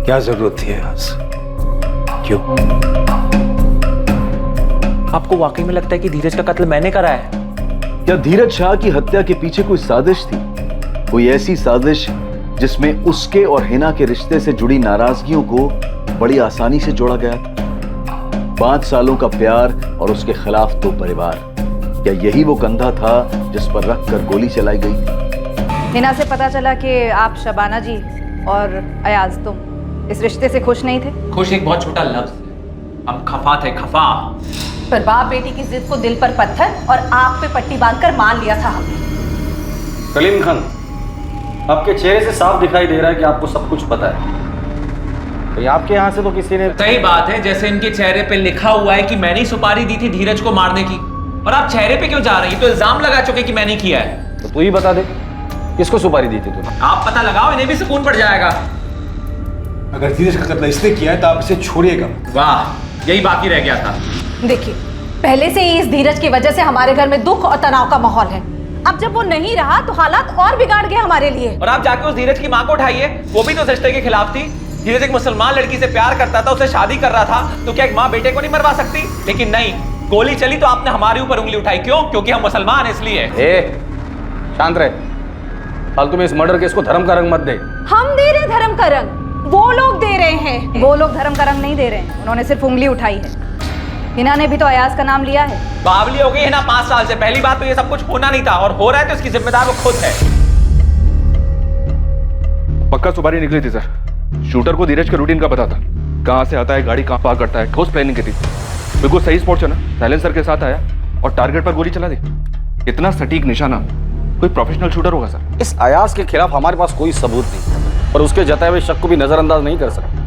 क्या जरूरत थी आज? क्यों? आपको वाकई में लगता है कि धीरज का कत्ल मैंने करा है? क्या धीरज शाह की हत्या के पीछे कोई साजिश थी? कोई ऐसी साजिश जिसमें उसके और हिना के रिश्ते से जुड़ी नाराजगियों को बड़ी आसानी से जोड़ा गया? 5 सालों का प्यार और उसके खिलाफ 2 परिवार, क्या यही वो कंधा था जिस पर रखकर गोली चलाई गई? हिना से पता चला कि आप शबाना जी और अयाज तुम इस रिश्ते से खुश नहीं थे। खुश एक बहुत छोटा लफ्ज है। हम खफा थे, खफा। पर बाप बेटी की जिद को दिल पर पत्थर और आंख पे पट्टी बांधकर मान लिया था हमने। कलीम खान, आपके चेहरे से साफ दिखाई दे रहा है कि आपको सब कुछ पता है। तो आपके यहाँ से तो किसी ने... सही बात है, जैसे इनके चेहरे पे लिखा हुआ है कि मैंने ही सुपारी दी थी धीरज को मारने की। और आप चेहरे पे क्यों जा रही है? तो इल्जाम लगा चुके कि मैंने किया है। तो तू ही बता दे, किसको सुपारी दी थी तूने? आप पता लगाओ, इन्हें भी सुकून पड़ जाएगा। अगर धीरज का कत्ल इसने किया है तो आप इसे छोड़िएगा। वाह, यही बाकी रह गया था। देखिए, पहले से ही इस धीरज की वजह से हमारे घर में दुख और तनाव का माहौल है। अब जब वो नहीं रहा तो हालात और बिगाड़ गए हमारे लिए। और आप जाके उस धीरज की माँ को उठाइए, वो भी तो इस रिश्ते के खिलाफ थी। धीरज एक मुसलमान लड़की से प्यार करता था, उसे शादी कर रहा था, तो क्या एक माँ बेटे को नहीं मरवा सकती? लेकिन नहीं, गोली चली तो आपने हमारे ऊपर उंगली उठाई। क्यों? क्योंकि हम मुसलमान हैं इसलिए। शांत रहे, फालतू में इस मर्डर केस को धर्म का रंग मत दे। हम दे रहे धर्म का रंग, वो लोग दे रहे हैं। वो लोग धर्म का रंग नहीं दे रहे हैं, उन्होंने सिर्फ उंगली उठाई है। हिना ने भी तो अयाज का नाम लिया है। बावली हो गई है ना 5 साल से। पहली बात तो ये सब कुछ होना नहीं था, और हो रहा है तो इसकी जिम्मेदार वो खुद है। पक्का सुपारी निकली थी सर। शूटर को धीरज के रूटीन का पता था, कहां से आता है, गाड़ी कहां पार्क करता है, ठोस प्लानिंग की थी। बिल्कुल सही स्पॉट चुना, साइलेंसर के साथ आया और टारगेट पर गोली चला दी। इतना सटीक निशाना कोई प्रोफेशनल शूटर होगा सर। इस अयाज के खिलाफ हमारे पास कोई सबूत नहीं, और उसके जताए हुए शक को भी नजरअंदाज नहीं कर सकते।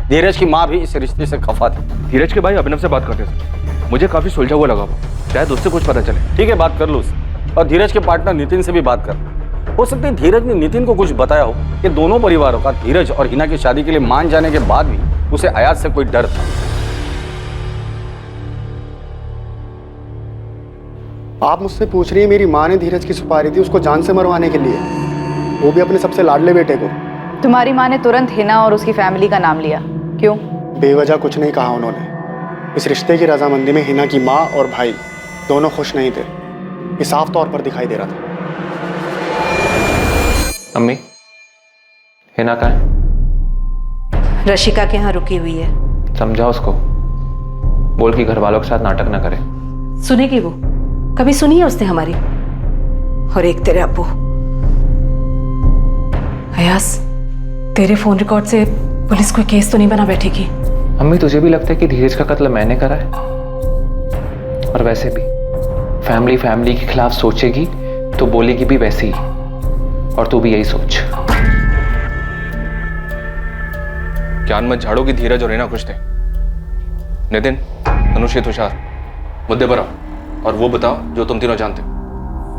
धीरज की माँ भी इस रिश्ते से खफा थी। धीरज के भाई अभिनव से बात करते थे, मुझे काफी सुलझा हुआ लगा वो, शायद उससे कुछ पता चले। ठीक है, बात कर लो उससे, और धीरज के पार्टनर नितिन से भी बात कर। हो सकता है धीरज ने नितिन को कुछ बताया हो कि दोनों परिवारों का धीरज और हिना की शादी के लिए मान जाने के बाद भी उसे अयाज से कोई डर था। आप मुझसे पूछ रही है मेरी माँ ने धीरज की सुपारी थी उसको जान से मरवाने के लिए, वो भी अपने सबसे लाडले बेटे को। तुम्हारी माँ ने तुरंत हिना और उसकी फैमिली का नाम लिया, क्यों? बेवजह कुछ नहीं कहा उन्होंने। इस रिश्ते की रजामंदी में हिना की माँ और भाई दोनों खुश नहीं थे, ये साफ तौर पर दिखाई दे रहा था। अम्मी, हिना कहाँ है? रशिका के यहाँ रुकी हुई है। समझा उसको, बोल कि घर वालों के साथ नाटक ना करे। सुनेगी वो? कभी सुनी है उसने हमारी? और एक तेरे अब्बू। अयास, तेरे फोन रिकॉर्ड से पुलिस कोई केस तो नहीं बना बैठेगी? अम्मी, तुझे भी लगता है कि धीरज का कत्ल मैंने करा है? और वैसे भी फैमिली के खिलाफ सोचेगी तो बोलेगी भी वैसे ही, और तू भी यही सोच। ज्ञान मत झाड़ो कि धीरज और हिना खुश थे। नितिन, अनुष्य, तुषार, मुद्दे पर आओ और वो बताओ जो तुम तीनों जानते हो।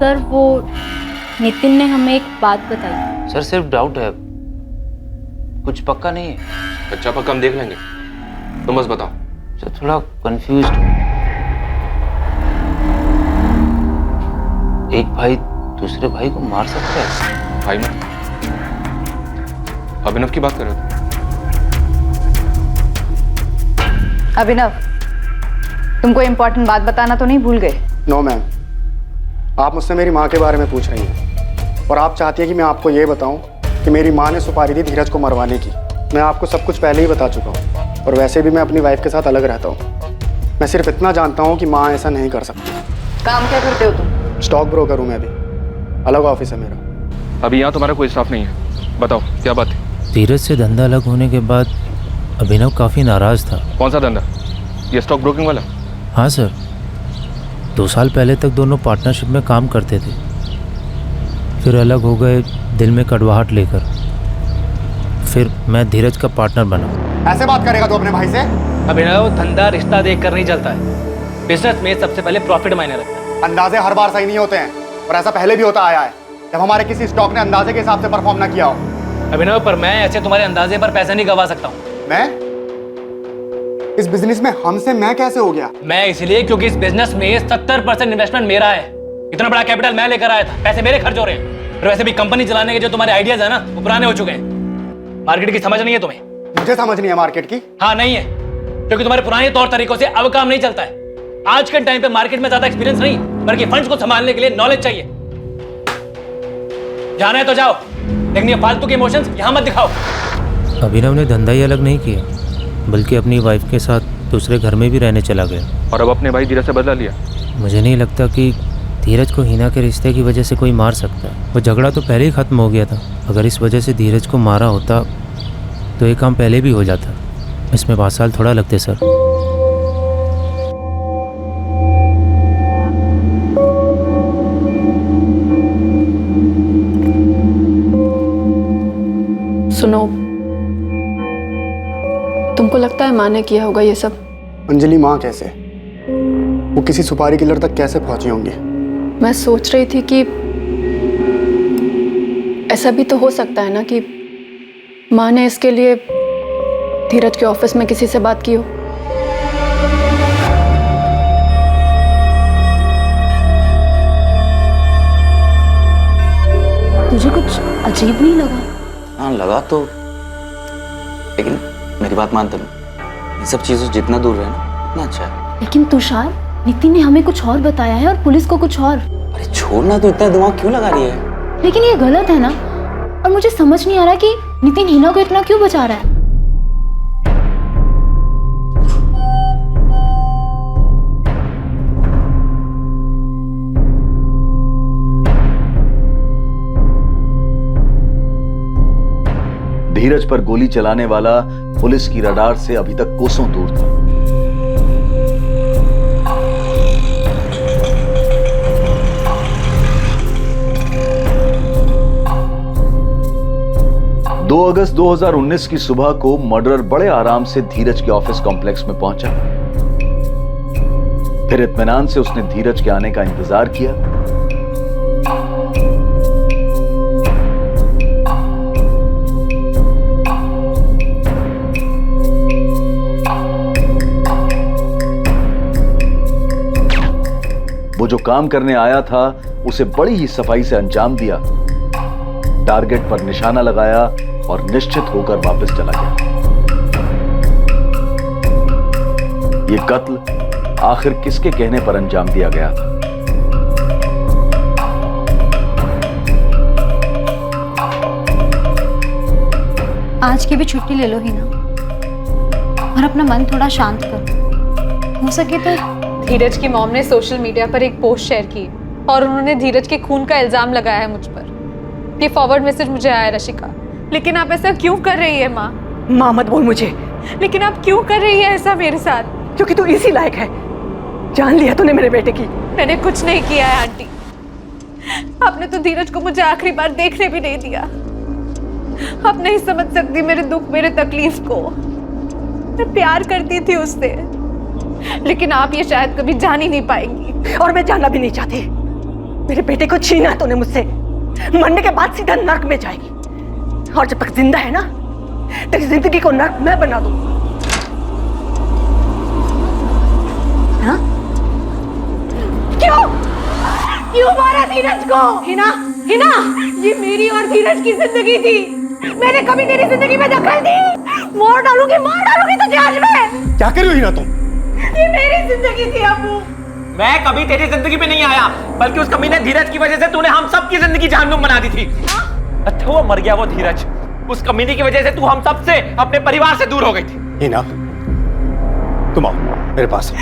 सर, वो नितिन ने हमें एक बात बताई। सर, सिर्फ डाउट है, कुछ पक्का नहीं है। अच्छा पक्का हम देख लेंगे, तुम बस बताओ। सर, थोड़ा कंफ्यूज्ड हूँ। एक भाई दूसरे भाई को मार सकता है? भाई मत, अभिनव की बात कर रहे थे। अभिनव, तुमको इम्पोर्टेंट बात बताना तो नहीं भूल गए? नो मैम, आप मुझसे मेरी माँ के बारे में पूछ रही हैं और आप चाहती हैं कि मैं आपको ये बताऊं कि मेरी माँ ने सुपारी दी धीरज को मरवाने की। मैं आपको सब कुछ पहले ही बता चुका हूँ, और वैसे भी मैं अपनी वाइफ के साथ अलग रहता हूँ। मैं सिर्फ इतना जानता हूँ कि माँ ऐसा नहीं कर सकती। काम क्या करते हो तुम? स्टॉक ब्रोकर हूँ मैं भी, अलग ऑफिस है मेरा। अभी यहाँ तुम्हारा कोई स्टाफ नहीं है, बताओ क्या बात है? धीरज से धंधा अलग होने के बाद अभिनव काफ़ी नाराज़ था। कौन सा धंधा? ये स्टॉक ब्रोकिंग वाला? हाँ सर, 2 साल पहले तक दोनों पार्टनरशिप में काम करते थे, फिर अलग हो गए दिल में कड़वाहट लेकर। फिर मैं धीरज का पार्टनर बना। ऐसे बात करेगा तू अपने भाई से? अभिनव, धंधा रिश्ता देख कर नहीं चलता है। बिजनेस में सबसे पहले प्रॉफिट मायने रखता है। अंदाजे हर बार सही नहीं होते हैं, और ऐसा पहले भी होता आया है जब हमारे किसी स्टॉक ने अंदाजे के हिसाब से परफॉर्म ना किया हो। अभिनव, पर मैं ऐसे तुम्हारे अंदाजे पर पैसे नहीं गवा सकता हूँ। मैं? इस बिजनेस में हमसे मैं कैसे हो गया? मैं इसलिए क्योंकि इस बिजनेस में 70% इन्वेस्टमेंट मेरा है। इतना बड़ा कैपिटल मैं लेकर आया था, पैसे मेरे खर्च हो रहे हैं। और वैसे भी कंपनी चलाने के जो तुम्हारे आइडियाज है ना, वो पुराने हो चुके हैं। मार्केट की समझ नहीं है तुम्हें? मुझे समझ नहीं है मार्केट की? हाँ, नहीं है, क्योंकि तुम्हारे पुराने तौर तरीकों से अब काम नहीं चलता है। आज के टाइम पे मार्केट में ज्यादा एक्सपीरियंस नहीं, बल्कि फंड्स को संभालने के लिए नॉलेज चाहिए। जाना है तो जाओ, लेकिन ये फालतू के इमोशंस यहाँ मत दिखाओ। अभिनव ने धंधा ही अलग नहीं किया, बल्कि अपनी वाइफ के साथ दूसरे घर में भी रहने चला गया। और अब अपने भाई धीरज से बदला लिया। मुझे नहीं लगता कि धीरज को हिना के रिश्ते की वजह से कोई मार सकता है। वो झगड़ा तो पहले ही ख़त्म हो गया था। अगर इस वजह से धीरज को मारा होता तो ये काम पहले भी हो जाता। इसमें 5 साल थोड़ा लगते सर। सुनो, तुमको लगता है माँ ने किया होगा ये सब? अंजलि, माँ कैसे? वो किसी सुपारी किलर तक कैसे पहुंची होंगी? मैं सोच रही थी कि ऐसा भी तो हो सकता है ना कि माँ ने इसके लिए धीरज के ऑफिस में किसी से बात की हो। मुझे कुछ अजीब नहीं लगा। हाँ लगा तो, लेकिन मेरी बात मानते हो, इन सब चीजों से जितना दूर रहे ना उतना अच्छा है। लेकिन तुषार, नितिन ने हमें कुछ और बताया है और पुलिस को कुछ और। अरे छोड़ना, तो इतना दिमाग क्यों लगा रही है? लेकिन ये गलत है ना, और मुझे समझ नहीं आ रहा कि नितिन हिना को इतना क्यों बचा रहा है। धीरज पर गोली चलाने वाला पुलिस की रडार से अभी तक कोसों दूर था। दो अगस्त 2019 की सुबह को मर्डरर बड़े आराम से धीरज के ऑफिस कॉम्प्लेक्स में पहुंचा। फिर इत्मीनान से उसने धीरज के आने का इंतजार किया। वो जो काम करने आया था उसे बड़ी ही सफाई से अंजाम दिया, टारगेट पर निशाना लगाया और निश्चित होकर वापस चला गया। ये कत्ल आखिर किसके कहने पर अंजाम दिया गया था? आज की भी छुट्टी ले लो हिना, और अपना मन थोड़ा शांत करो। हो सके तो धीरज की मॉम ने सोशल मीडिया पर एक पोस्ट शेयर की और उन्होंने धीरज के खून का इल्जाम लगाया है मुझ पर। ये फॉरवर्ड मैसेज मुझे आया रशिका। लेकिन आप ऐसा क्यों कर रही है माँ? माँ मत बोल मुझे। लेकिन आप क्यों कर रही है ऐसा मेरे साथ? क्योंकि तू इसी लायक है। जान लिया तूने मेरे बेटे की। मैंने कुछ नहीं किया है आंटी। आपने तो धीरज को मुझे आखिरी बार देखने भी नहीं दिया। आप नहीं समझ सकती मेरे दुख, मेरे तकलीफ को। मैं प्यार करती थी उससे, लेकिन आप ये शायद कभी जान ही नहीं पाएंगी। और मैं जानना भी नहीं चाहती। मेरे बेटे को छीना तूने मुझसे, मरने के बाद सीधा नर्क में जाएगी। और जब तक जिंदा है ना, तेरी जिंदगी को नर्क मैं बना दूं। हाँ? क्यों क्यों मारा धीरज को? हिना, हिना, ये मेरी और धीरज की जिंदगी थी। मैंने कभी तेरी जिंदगी में दखल दी? मार डालूंगी तुझे आज मैं। क्या कर रही हो हिना तुम? ये मेरी जिंदगी थी अबू। मैं कभी तेरी जिंदगी में नहीं आया, बल्कि उस कमीने धीरज की वजह से तूने हम सब की जिंदगी जहन्नुम बना दी थी। अच्छा वो मर गया वो धीरज, उस कमीने की वजह से तू हम सब से, अपने परिवार से दूर हो गई थी। हिना, तुम आओ मेरे पास,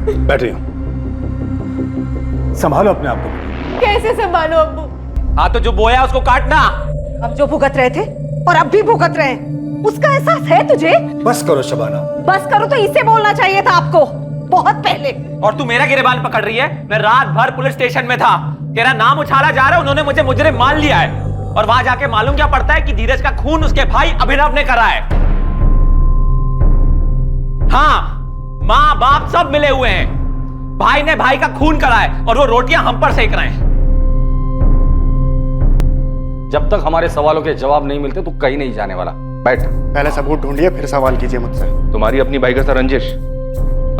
बैठ रही हो। संभालो अपने आप को। कैसे संभालो अब्बू? हाँ तो जो बोया उसको काटना। अब जो भुगत रहे थे और अब भी भुगत रहे हैं, उसका एहसास है तुझे? बस करो शबाना। बस करो तो इसे बोलना चाहिए था आपको, बहुत पहले। और तू मेरा गिरेबान पकड़ रही है। मैं रात भर पुलिस स्टेशन में था, तेरा नाम उछाला जा रहा है, उन्होंने मुझे मुजरिम मान लिया है। और वहां जाके मालूम क्या पड़ता है कि धीरज का खून उसके भाई अभिनव ने करा है। हाँ, माँ बाप सब मिले हुए हैं। भाई ने भाई का खून करा है और वो रोटियां हम पर सेक रहे हैं। जब तक हमारे सवालों के जवाब नहीं मिलते तू कहीं नहीं जाने वाला। बैठ। पहले सबूत ढूंढिए, फिर सवाल कीजिए मुझसे। तुम्हारी अपनी भाई के साथ रंजिश,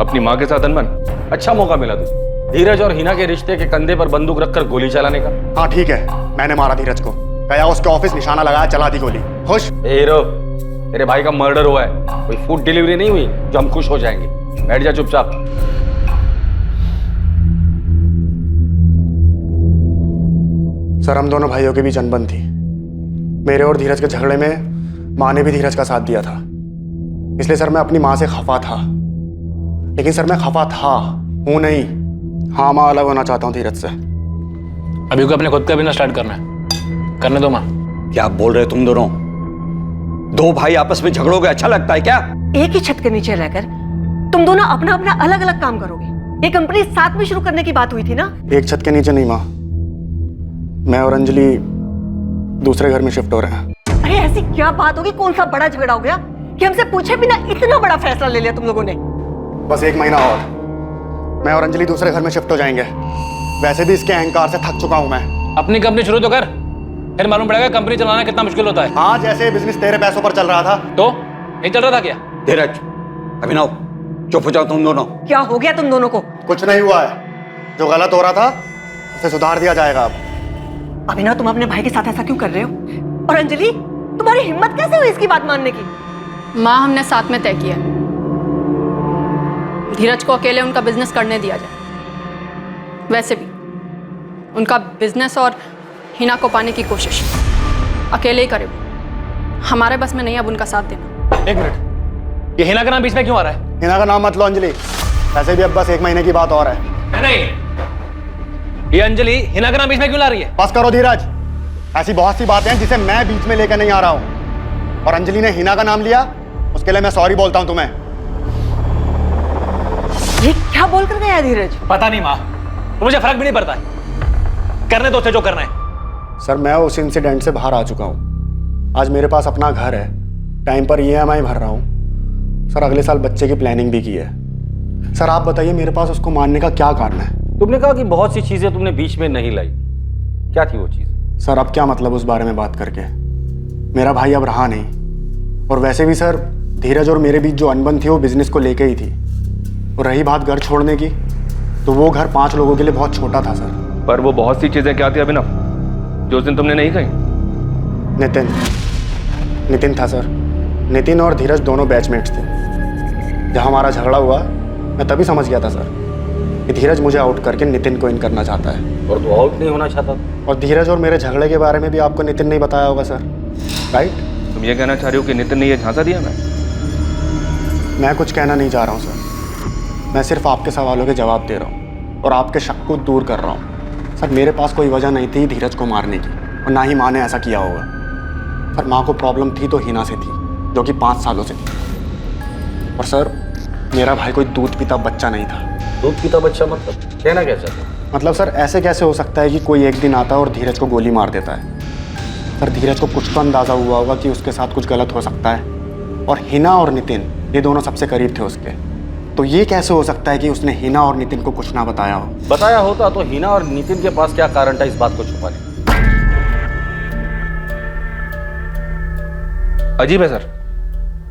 अपनी माँ के साथ अनबन। अच्छा मौका मिला तुझे धीरज और हिना के रिश्ते के कंधे पर बंदूक रखकर गोली चलाने का। हाँ ठीक है, मैंने मारा धीरज को, गया उसके ऑफिस, निशाना लगाया, चला दी गोली। खुश? हीरो, तेरे भाई का मर्डर हुआ है, कोई फूड डिलीवरी नहीं हुई जो हम खुश हो जाएंगे। बैठ जा चुपचाप। सर, हम दोनों भाइयों के बीच अनबन थी। मेरे और धीरज के झगड़े में माँ ने भी धीरज का साथ दिया था, इसलिए सर मैं अपनी माँ से खफा था। लेकिन सर मैं खफा था, हूं नहीं। हाँ, माँ अलग होना चाहता हूँ धीरज से। अभी को अपने खुद का बिजनेस स्टार्ट करना है, करने दो माँ। क्या बोल रहे तुम दोनों? दो भाई आपस में झगड़ोगे अच्छा लगता है क्या? एक ही छत के नीचे रहकर तुम दोनों अपना अपना अलग अलग काम करोगे। ये कंपनी साथ में शुरू करने की बात हुई थी ना? एक छत के नीचे नहीं माँ, मैं और अंजलि दूसरे घर में शिफ्ट हो रहे हैं। अरे ऐसी क्या बात होगी, कौन सा बड़ा झगड़ा हो गया कि हमसे पूछे बिना इतना बड़ा फैसला ले लिया तुम लोगों ने? बस 1 महीना और, मैं और अंजलि दूसरे घर में शिफ्ट हो जाएंगे। वैसे भी इसके अहंकार से थक चुका हूं मैं। अपनी कंपनी शुरू तो कर, फिर मालूम पड़ेगा कंपनी चलाना कितना मुश्किल होता है। हाँ, जैसे बिजनेस तेरे पैसों पर चल रहा था। तो नहीं चल रहा था क्या? धीरज, अभिनव, चुप हो जाओ तुम दोनों। क्या हो गया तुम दोनों को? कुछ नहीं हुआ है, जो गलत हो रहा था उसे सुधार दिया जाएगा। अब अभिनव, तुम अपने भाई के साथ ऐसा क्यों कर रहे हो? और अंजलि, तुम्हारी हिम्मत कैसे हुई इसकी बात मानने की? माँ, हमने साथ में तय किया है, धीरज को अकेले उनका बिजनेस करने दिया जाए। वैसे भी उनका बिजनेस और हिना को पाने की कोशिश अकेले ही करे। हमारे बस में नहीं अब उनका साथ देना। एक मिनट, ये हिना का नाम बीच में क्यों आ रहा है? हिना का नाम मत लो अंजलि, वैसे भी अब बस 1 महीने की बात और है। नहीं, ये अंजलि हिना का नाम बीच में क्यों ला रही है? बस करो धीरज, ऐसी बहुत सी बातें हैं जिसे मैं बीच में लेकर नहीं आ रहा हूं। और अंजलि ने हिना का नाम लिया, उसके लिए मैं सॉरी बोलता हूं तुम्हें। ये क्या बोल कर गया धीरज? पता नहीं माँ, मुझे फर्क भी नहीं पड़ता है, करने दो उसे जो करना है। सर, मैं उस इंसिडेंट से बाहर आ चुका हूं। आज मेरे पास अपना घर है, टाइम पर EMI भर रहा हूं। सर, अगले साल बच्चे की प्लानिंग भी की है। सर, आप बताइए मेरे पास उसको मारने का क्या कारण है? तुमने कहा कि बहुत सी चीजें तुमने बीच में नहीं लाई, क्या थी वो चीज? सर, अब क्या मतलब उस बारे में बात करके? मेरा भाई अब रहा नहीं। और वैसे भी सर, धीरज और मेरे बीच जो अनबन थी वो बिजनेस को लेके ही थी। और रही बात घर छोड़ने की, तो वो घर 5 लोगों के लिए बहुत छोटा था सर। पर वो बहुत सी चीजें क्या थी अभिनव जो उस दिन तुमने नहीं कही? नितिन था सर। नितिन और धीरज दोनों बैचमेट्स थे। जब हमारा झगड़ा हुआ, मैं तभी समझ गया था सर कि धीरज मुझे आउट करके नितिन को इन करना चाहता है। और तू आउट नहीं होना चाहता? और धीरज और मेरे झगड़े के बारे में भी आपको नितिन नहीं बताया होगा सर, राइट? तुम ये कहना चाह रहे हो कि नितिन ने ये झांसा दिया? मैं कुछ कहना नहीं चाह रहा हूँ सर, मैं सिर्फ आपके सवालों के जवाब दे रहा हूँ और आपके शक को दूर कर रहा हूँ। सर, मेरे पास कोई वजह नहीं थी धीरज को मारने की, और ना ही माँ ने ऐसा किया होगा। सर, माँ को प्रॉब्लम थी तो हिना से थी, जो कि 5 सालों से थी। और सर, मेरा भाई कोई दूध पीता बच्चा नहीं था। दूध पीता बच्चा मतलब कहना क्या चाहते हो? मतलब सर, ऐसे कैसे हो सकता है कि कोई एक दिन आता है और धीरज को गोली मार देता है? सर, धीरज को कुछ तो अंदाज़ा हुआ होगा कि उसके साथ कुछ गलत हो सकता है। और हिना और नितिन, ये दोनों सबसे करीब थे उसके। तो ये कैसे हो सकता है कि उसने हिना और नितिन को कुछ ना बताया हो? बताया होता तो हिना और नितिन के पास क्या कारण था इस बात को छुपाने? अजीब है सर,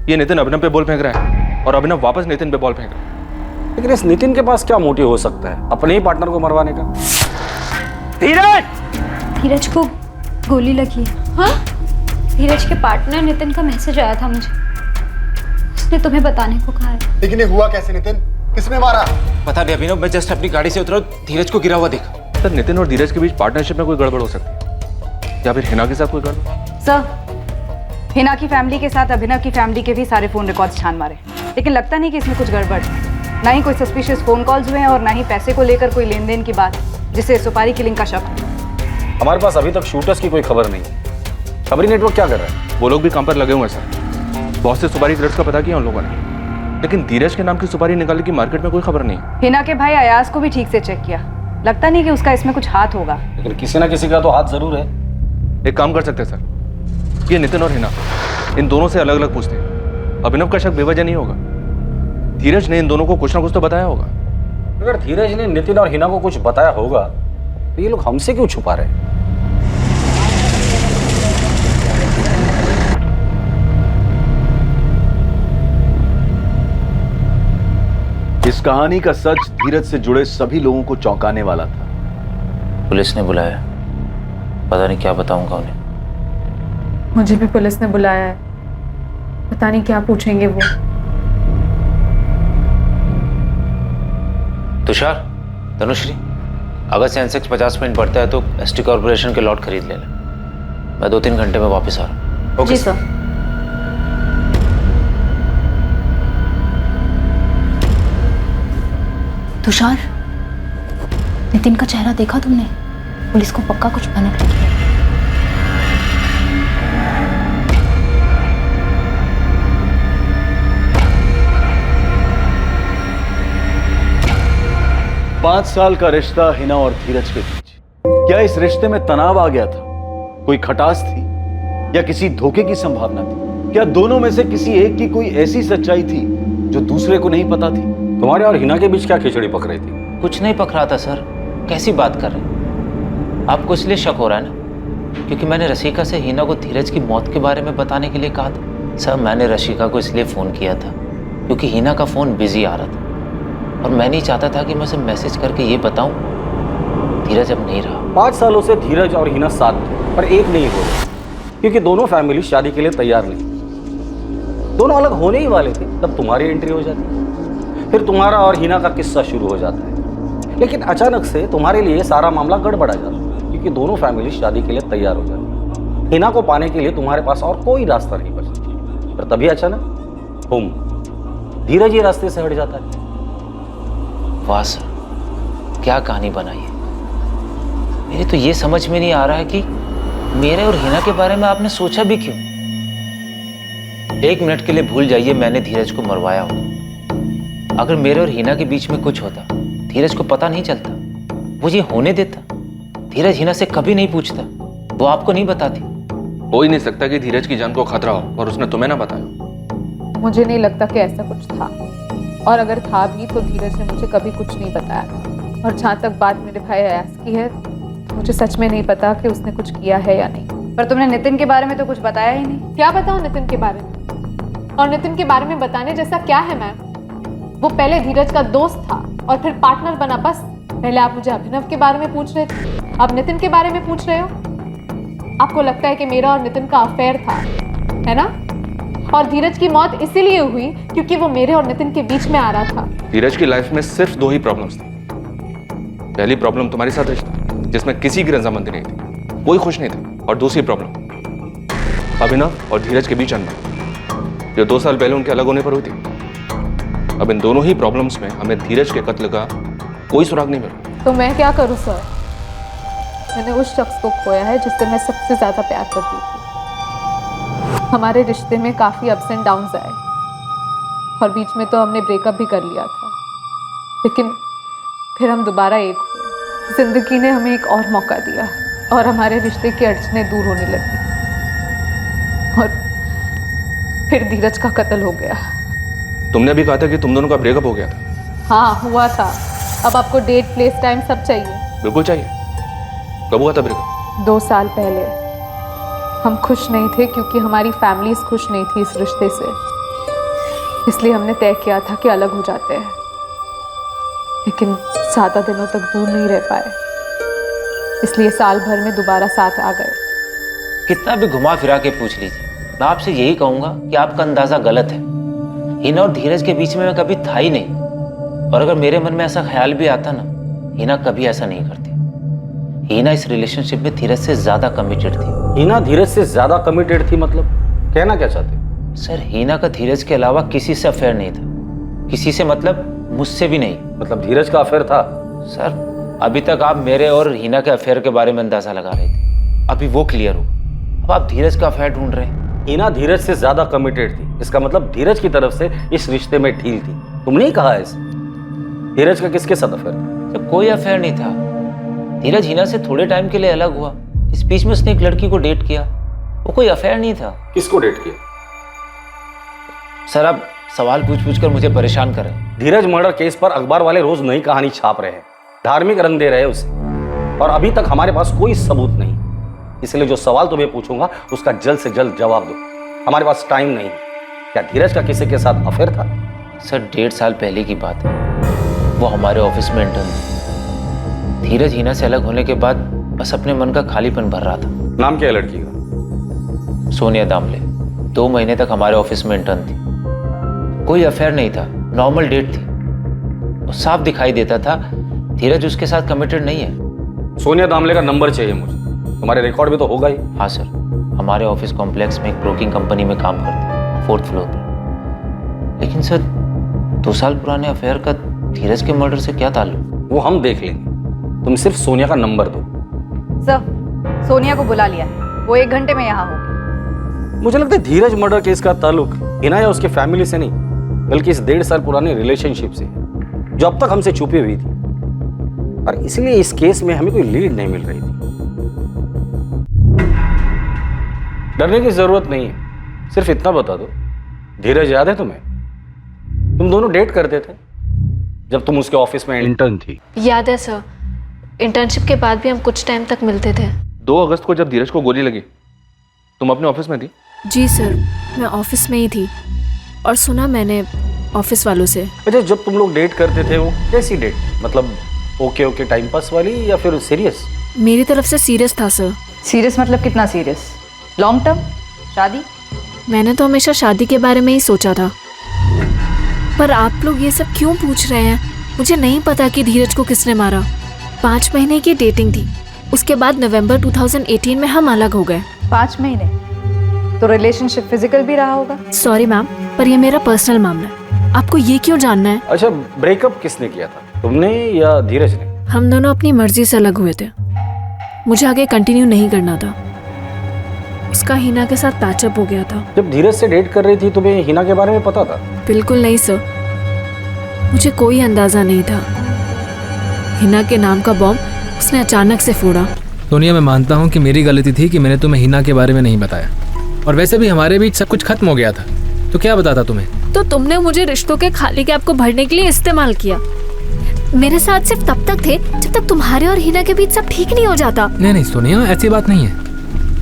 ये नितिन अभिनव पे बॉल फेंक रहा है और अभिनव वापस नितिन पे बॉल फेंक रहा है। लेकिन इस नितिन के पास क्या मोटिव हो सकता है अपने ही पार्टनर को मरवाने का? धीरज को गोली लगी। हाँ, धीरज के पार्टनर नितिन का मैसेज आया था मुझे, उसने तुम्हें बताने को कहा है। लेकिन ये हुआ कैसे नितिन? किसने मारा? पता नहीं अभिनव, मैं जस्ट अपनी गाड़ी से उतरा, धीरज को गिरा हुआ देखा। सर, नितिन और धीरज के बीच पार्टनरशिप में कोई गड़बड़ हो सकती है, या फिर हिना के साथ कोई गड़बड़? सर, हिना की फैमिली के साथ अभिनव की फैमिली के भी सारे फोन रिकॉर्ड्स छान मारे, लेकिन लगता नहीं कि इसमें कुछ गड़बड़ है। ना ही कोई सस्पिशियस फोन कॉल्स हुए हैं और ना ही पैसे को लेकर कोई लेन देन की बात जिससे सुपारी किलिंग का शक। हमारे पास अभी तक शूटर्स की कोई खबर नहीं। खबरी नेटवर्क क्या कर रहा है? वो लोग भी काम पर लगे हुए हैं सर। बहुत से सुपारी डीलर्स का पता किया उन लोगों ने, लेकिन धीरज के नाम की सुपारी निकालने की मार्केट में कोई खबर नहीं है। हिना के भाई अयाज को भी ठीक से चेक किया, लगता नहीं कि उसका इसमें कुछ हाथ होगा। लेकिन किसी ना किसी का तो हाथ जरूर है। एक काम कर सकते हैं सर, ये नितिन और हिना, इन दोनों से अलग अलग पूछते हैं। अभिनव का शक बेवजह नहीं होगा। धीरज ने इन दोनों को कुछ ना कुछ तो बताया होगा। अगर धीरज ने नितिन और हिना को कुछ बताया होगा तो ये लोग हमसे क्यों छुपा रहे हैं? इस कहानी का सच धीरज से जुड़े सभी लोगों को चौंकाने वाला था। पुलिस ने बुलाया, पता नहीं क्या बताऊंगा उन्हें। मुझे भी पुलिस ने बुलाया है, पता नहीं क्या पूछेंगे वो। तुषार, तनुश्री, अगर सेंसेक्स 50 पॉइंट बढ़ता है तो एसटी कॉर्पोरेशन के लॉट खरीद लेना। मैं 2-3 घंटे में वापस आ रहा हूँ। जी सर। तुषार, नितिन का चेहरा देखा तुमने? पुलिस को पक्का कुछ भनक लगी है। 5 साल का रिश्ता हिना और धीरज के बीच, क्या इस रिश्ते में तनाव आ गया था? कोई खटास थी या किसी धोखे की संभावना थी? क्या दोनों में से किसी एक की कोई ऐसी सच्चाई थी जो दूसरे को नहीं पता थी? तुम्हारे और हिना के बीच क्या खिचड़ी पक रही थी? कुछ नहीं पक रहा था सर, कैसी बात कर रहे हैं? आपको इसलिए शक हो रहा है ना क्योंकि मैंने रशिका से हिना को धीरज की मौत के बारे में बताने के लिए कहा था। सर, मैंने रशिका को इसलिए फ़ोन किया था क्योंकि हिना का फ़ोन बिजी आ रहा था और मैं नहीं चाहता था कि मैं उसे मैसेज करके ये बताऊं धीरज अब नहीं रहा। 5 सालों से धीरज और हिना साथ थे, पर एक नहीं हो रहे, क्योंकि दोनों फैमिली शादी के लिए तैयार नहीं। दोनों अलग होने ही वाले थे, तब तुम्हारी एंट्री हो जाती, फिर तुम्हारा और हिना का किस्सा शुरू हो जाता है। लेकिन अचानक से तुम्हारे लिए सारा मामला गड़बड़ा जाता है, क्योंकि दोनों फैमिली शादी के लिए तैयार हो जाती। हिना को पाने के लिए तुम्हारे पास और कोई रास्ता नहीं बचता, पर तभी अचानक तुम धीरज ये रास्ते से हट जाता है। वाह सर, क्या कहानी बनाई है। मेरे तो ये समझ में नहीं आ रहा है कि मेरे और हिना के बारे में आपने सोचा भी क्यों। 1 मिनट के लिए भूल जाइए मैंने धीरज को मरवाया हो। अगर मेरे और हिना के बीच में कुछ होता, धीरज को पता नहीं चलता, वो ये होने देता। धीरज हिना से कभी नहीं पूछता, वो आपको नहीं बताती। हो ही नहीं सकता कि धीरज की जान को खतरा हो और उसने तुम्हें ना बताया। मुझे नहीं लगता कि ऐसा कुछ था, और अगर था भी तो धीरज ने मुझे कभी कुछ नहीं बताया। और जहाँ तक बात मेरे भाई अयास की है, तो मुझे सच में नहीं पता कि उसने कुछ किया है या नहीं। पर तुमने नितिन के बारे में तो कुछ बताया ही नहीं। क्या बताऊँ नितिन के बारे में? और नितिन के बारे में बताने जैसा क्या है मैम? वो पहले धीरज का दोस्त था और फिर पार्टनर बना। बस पहले आप मुझे अभिनव के बारे में पूछ रहे थे, अब नितिन के बारे में पूछ रहे हो। आपको लगता है कि मेरा और नितिन का अफेयर था, है ना? और धीरज की मौत इसीलिए हुई क्योंकि वो मेरे और नितिन के बीच में आ रहा था। धीरज की लाइफ में सिर्फ 2 ही प्रॉब्लम्स थी। पहली प्रॉब्लम तुम्हारे साथ रिश्ता, जिसमें किसी की रजामंदी नहीं थी, कोई खुश नहीं था। और दूसरी प्रॉब्लम अभिनव और धीरज के बीच अनबन, जो 2 साल पहले उनके अलग होने पर हुई थी। अब इन दोनों ही प्रॉब्लम्स में हमें धीरज के कत्ल का कोई सुराग नहीं मिला। तो मैं क्या करूं सर? मैंने उस शख्स को खोया है जिससे मैं सबसे ज्यादा प्यार करती थी। हमारे रिश्ते में काफी अप्स एंड डाउन्स आए, और बीच में तो हमने ब्रेकअप भी कर लिया था, लेकिन फिर हम दोबारा एक हुए। जिंदगी ने हमें एक और मौका दिया और हमारे रिश्ते की अड़चनें दूर होने लगी, और फिर धीरज का कत्ल हो गया। तुमने भी कहा था कि तुम दोनों का ब्रेकअप हो गया था। हाँ हुआ था। अब आपको डेट, प्लेस, टाइम सब चाहिए? बिल्कुल चाहिए। कब हुआ था ब्रेकअप? 2 साल पहले। हम खुश नहीं थे क्योंकि हमारी फैमिलीज खुश नहीं थी इस रिश्ते से, इसलिए हमने तय किया था कि अलग हो जाते हैं। लेकिन ज़्यादा दिनों तक दूर नहीं रह पाए, इसलिए साल भर में दोबारा साथ आ गए। कितना भी घुमा फिरा के पूछ लीजिए, मैं आपसे यही कहूंगा कि आपका अंदाजा गलत है। हिना और धीरज के बीच में मैं कभी था ही नहीं, और अगर मेरे मन में ऐसा ख्याल भी आता ना, हिना कभी ऐसा नहीं करती। हिना इस रिलेशनशिप में धीरज से ज्यादा कमिटेड थी। हिना धीरज से ज्यादा कमिटेड थी मतलब कहना क्या चाहते हो? सर, हिना का धीरज के अलावा किसी से अफेयर नहीं था। किसी से मतलब मुझसे भी नहीं। मतलब धीरज का अफेयर था? सर, अभी तक आप मेरे और हिना के अफेयर के बारे में अंदाजा लगा रहे थे, अभी वो क्लियर हो। अब आप धीरज का अफेयर ढूंढ रहे हैं। हिना धीरज से ज्यादा कमिटेड थी, इसका मतलब धीरज की तरफ से इस रिश्ते में ढील थी। तुमने ही कहा ऐसे। धीरज का किसके साथ अफेयर था? जब कोई अफेयर नहीं था। धीरज हिना से थोड़े टाइम के लिए अलग हुआ, इस बीच में उसने एक लड़की को डेट किया, वो कोई अफेयर नहीं था। किसको डेट किया? सर, आप सवाल पूछ पूछ कर मुझे परेशान कर रहे हैं। धीरज मर्डर केस पर अखबार वाले रोज नई कहानी छाप रहे हैं, धार्मिक रंग दे रहे हैं उसे, और अभी तक हमारे पास कोई सबूत नहीं। इसलिए जो सवाल तुम्हें पूछूंगा उसका जल्द से जल्द जवाब दो। हमारे पास टाइम नहीं। क्या धीरज का किसी के साथ अफेयर था? सर, 1.5 साल पहले की बात है। वो हमारे ऑफिस में इंटर्न थी। धीरज हिना से अलग होने के बाद बस अपने मन का खालीपन भर रहा था। नाम क्या है लड़की का? सोनिया दामले। 2 महीने तक हमारे ऑफिस में इंटर्न थी। कोई अफेयर नहीं था, नॉर्मल डेट थी। और साफ दिखाई देता था धीरज उसके साथ कमिटेड नहीं है। सोनिया दामले का नंबर चाहिए मुझे, तुम्हारे रिकॉर्ड में तो होगा ही। हाँ सर, हमारे ऑफिस कॉम्प्लेक्स में एक ब्रोकिंग कंपनी में काम करते, 4th फ्लोर पर। लेकिन सर, 2 साल पुराने अफेयर का धीरज के मर्डर से क्या ताल्लुक? वो हम देख लेंगे, तुम सिर्फ सोनिया का नंबर दो। सर, सोनिया को बुला लिया, वो 1 घंटे में यहाँ होगी। मुझे लगता है धीरज मर्डर केस का ताल्लुक हिना या उसके फैमिली से नहीं, बल्कि इस 1.5 साल पुराने रिलेशनशिप से, जो अब तक हमसे छुपी हुई थी, और इसलिए इस केस में हमें कोई लीड नहीं मिल रही थी। डरने की जरूरत नहीं है, सिर्फ इतना बता दो, धीरज याद है तुम्हें? तुम दोनों डेट करते थे जब तुम उसके ऑफिस में इंटर्न थी। याद है सर, इंटर्नशिप के बाद भी हम कुछ टाइम तक मिलते थे। 2 अगस्त को जब धीरज को गोली लगी, तुम अपने ऑफिस में थी? जी सर, मैं ऑफिस में ही थी, और सुना मैंने ऑफिस वालों से। अच्छा, जब तुम लोग डेट करते थे वो कैसी डेट? मतलब ओके ओके टाइम पास वाली या फिर सीरियस? मेरी तरफ से सीरियस था सर। सीरियस मतलब कितना सीरियस? Long term? शादी? मैंने तो हमेशा शादी के बारे में ही सोचा था, पर आप लोग ये सब क्यों पूछ रहे हैं? मुझे नहीं पता कि धीरज को किसने मारा। 5 महीने की डेटिंग थी, उसके बाद नवंबर 2018 में हम अलग हो गए। 5 महीने? तो रिलेशनशिप फिजिकल भी रहा होगा। सॉरी मैम, पर ये मेरा पर्सनल मामला है, आपको ये क्यों जानना है? अच्छा, ब्रेकअप किसने किया था, तुमने या धीरज ने? हम दोनों अपनी मर्जी से अलग हुए थे, मुझे आगे कंटिन्यू नहीं करना था। उसका हिना के साथ पैचअप हो गया था। जब धीरज से डेट कर रही थी तुम्हें हिना के बारे में पता था? बिल्कुल नहीं सर, मुझे कोई अंदाजा नहीं था। हिना के नाम का बॉम्ब उसने अचानक से फोड़ा। सोनिया, मैं मानता हूँ कि मेरी गलती थी कि मैंने तुम्हें हिना के बारे में नहीं बताया, और वैसे भी हमारे बीच सब कुछ खत्म हो गया था, तो क्या बताता तुम्हें? तो तुमने मुझे रिश्तों के खाली गैप को भरने के लिए इस्तेमाल किया। मेरे साथ सिर्फ तब तक थे जब तक तुम्हारे और हिना के बीच सब ठीक नहीं हो जाता। नहीं सोनिया, ऐसी बात नहीं है।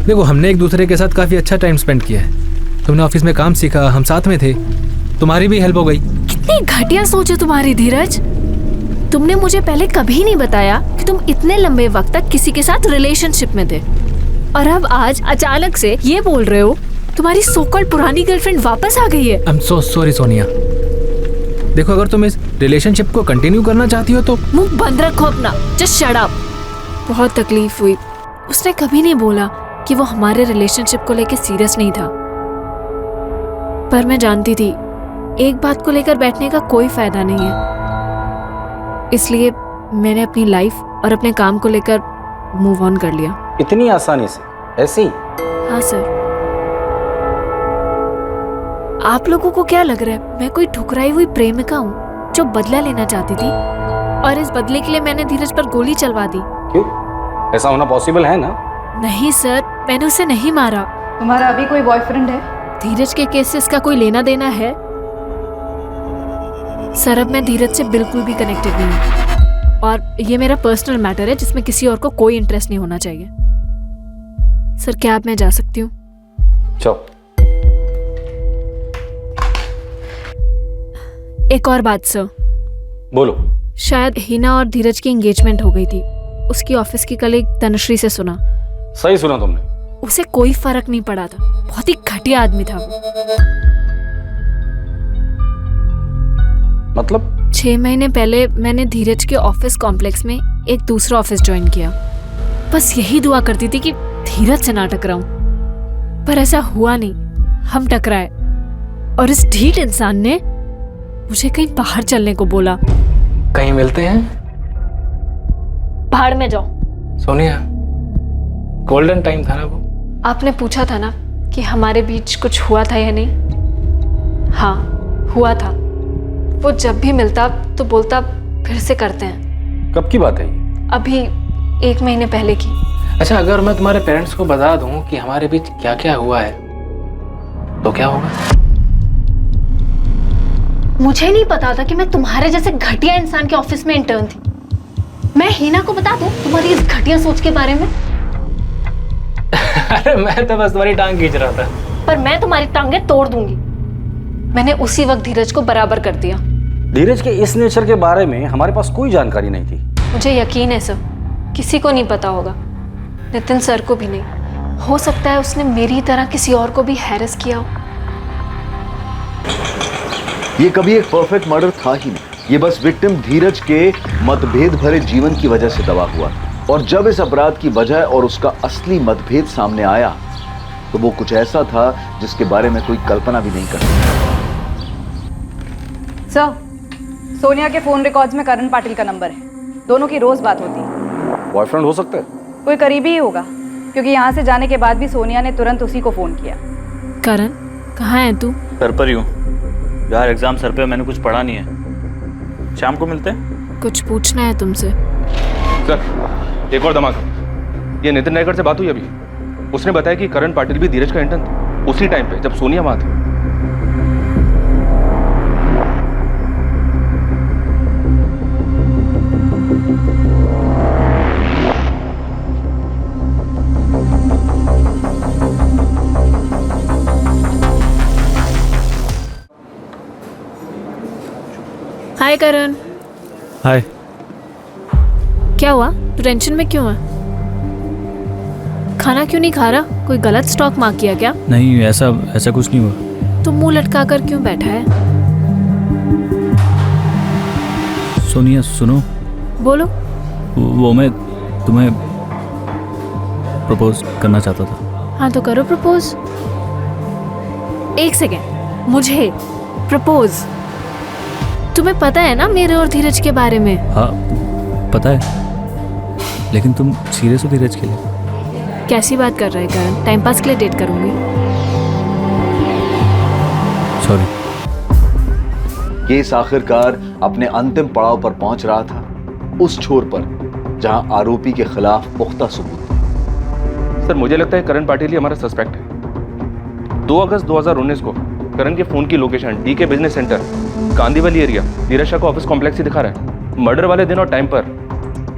देखो, हमने एक दूसरे के साथ काफी अच्छा टाइम स्पेंड किया है। तुमने ऑफिस में काम सीखा, हम साथ में थे, तुम्हारी भी हेल्प हो गई। कितनी घटिया सोच है तुम्हारी धीरज। तुमने मुझे पहले कभी नहीं बताया कि तुम इतने लंबे वक्त तक किसी के साथ रिलेशनशिप में थे, और अब आज अचानक से ये बोल रहे हो तुम्हारी सो कॉल्ड पुरानी गर्लफ्रेंड वापस आ गई है। I am so sorry Sonia. देखो, अगर तुम इस रिलेशनशिप को कंटिन्यू करना चाहती हो तो मुंह बंद रखो अपना, जस्ट शट अप। बहुत तकलीफ हुई, उसने कभी नहीं बोला कि वो हमारे रिलेशनशिप को लेकर सीरियस नहीं था, पर मैं जानती थी एक बात को लेकर बैठने का कोई फायदा नहीं है, इसलिए मैंने अपनी लाइफ और अपने काम को लेकर मूव ऑन कर लिया। इतनी आसानी से? ऐसे ही? हाँ सर। आप लोगों को क्या लग रहा है मैं कोई ठुकराई हुई प्रेमिका हूँ जो बदला लेना चाहती थी, और इस बदले के लिए मैंने धीरज पर गोली चलवा दी? क्यों? ऐसा होना पॉसिबल है ना? नहीं सर, मैंने उसे नहीं मारा। तुम्हारा अभी कोई बॉयफ्रेंड है? धीरज के केस से इसका कोई लेना देना है? सर, अब मैं धीरज से बिल्कुल भी कनेक्टेड नहीं हूँ, और ये मेरा पर्सनल मैटर है जिसमें किसी और को कोई इंटरेस्ट नहीं होना चाहिए। सर, क्या अब मैं जा सकती हूँ? चलो। एक और बात सर। बोलो। शायद हिना और धीरज की एंगेजमेंट हो गई थी, उसकी ऑफिस की कलीग तनुश्री से सुना। सही सुना तुमने। उसे कोई फर्क नहीं पड़ा था, बहुत ही घटिया आदमी था वो। मतलब? 6 महीने पहले मैंने धीरज के ऑफिस कॉम्प्लेक्स में एक दूसरा ऑफिस ज्वाइन किया। बस यही दुआ करती थी कि धीरज से ना टकराऊं, पर ऐसा हुआ नहीं, हम टकराए, और इस ढीठ इंसान ने मुझे कहीं बाहर चलने को बोला। कहीं मिलते हैं? बाहर में जाओ। सोनिया, गोल्डन टाइम था ना वो। आपने पूछा था ना कि हमारे बीच कुछ हुआ था या नहीं? हाँ, हुआ था। वो जब भी मिलता तो बोलता फिर से करते हैं। कब की बात है ये? अभी 1 महीने पहले की। अच्छा, अगर मैं तुम्हारे पेरेंट्स को बता दूं कि हमारे बीच क्या क्या हुआ है तो क्या होगा? मुझे नहीं पता था कि मैं तुम्हारे जैसे घटिया इंसान के ऑफिस में इंटर्न थी। मैं हिना को बता दूं तुम्हारी इस घटिया सोच के बारे में? अरे मैं तो बस तुम्हारी टांग खींच रहा था। पर मैं तुम्हारी टांगें तोड़ दूंगी। मैंने उसी वक्त धीरज को बराबर कर दिया। धीरज के इस नेचर के बारे में हमारे पास कोई जानकारी नहीं थी। मुझे यकीन है सर, किसी को नहीं पता होगा, नितिन सर को भी नहीं। हो सकता है उसने मेरी तरह किसी और को भी हैरेस किया हो। ये कभी एक परफेक्ट मर्डर था ही नहीं, ये बस विक्टिम धीरज के मतभेद भरे जीवन की वजह से दबा हुआ। और जब इस अपराध की वजह और उसका असली मतभेद सामने आया तो वो कुछ ऐसा था जिसके बारे में कोई कल्पना भी नहीं कर सकता। सर, सोनिया के फोन रिकॉर्ड्स में करण पाटिल का नंबर है, दोनों की रोज बात होती है। बॉयफ्रेंड हो सकता है? कोई करीबी ही होगा, क्योंकि यहाँ से जाने के बाद भी सोनिया ने तुरंत उसी को फोन किया। करण, कहाँ है तू? सर पर ही हूँ यार, एग्जाम सर पे, मैंने कुछ पढ़ा नहीं है। शाम को मिलते हैं। कुछ पूछना है तुमसे। सर, एक और धमाका। ये नितिन नायकर से बात हुई अभी। उसने बताया कि करण पाटिल भी धीरज का इंटर्न था उसी टाइम पे जब सोनिया वहां थी। हाय करण। हाय। क्या हुआ? तू टेंशन में क्यों है? खाना क्यों नहीं खा रहा? कोई गलत स्टॉक मार्क किया क्या? नहीं, ऐसा कुछ नहीं हुआ। तू मुंह लटका कर क्यों बैठा है? सोनिया सुनो, बोलो। वो मैं तुम्हें प्रपोज करना चाहता था। हाँ तो करो प्रपोज। एक सेकेंड, मुझे प्रपोज? तुम्हें पता है ना मेरे और धीरज के बारे में? हाँ पता है, लेकिन तुम सीरियस हो धीरज के लिए? कैसी बात कर रहे हैं करण? टाइम पास के लिए डेट करूंगी। सॉरी। केस आखिरकार अपने अंतिम पड़ाव पर पहुंच रहा था, उस छोर पर जहां आरोपी के खिलाफ पुख्ता सबूत थे। सर मुझे लगता है करण पाटिल ही हमारा सस्पेक्ट है। 2 अगस्त 2019 को करण के फोन की लोकेशन डी के बिजनेस सेंटर कांदीवली एरिया धीरज शाह को ऑफिस कॉम्प्लेक्स ही दिखा रहा है। मर्डर वाले दिन और टाइम पर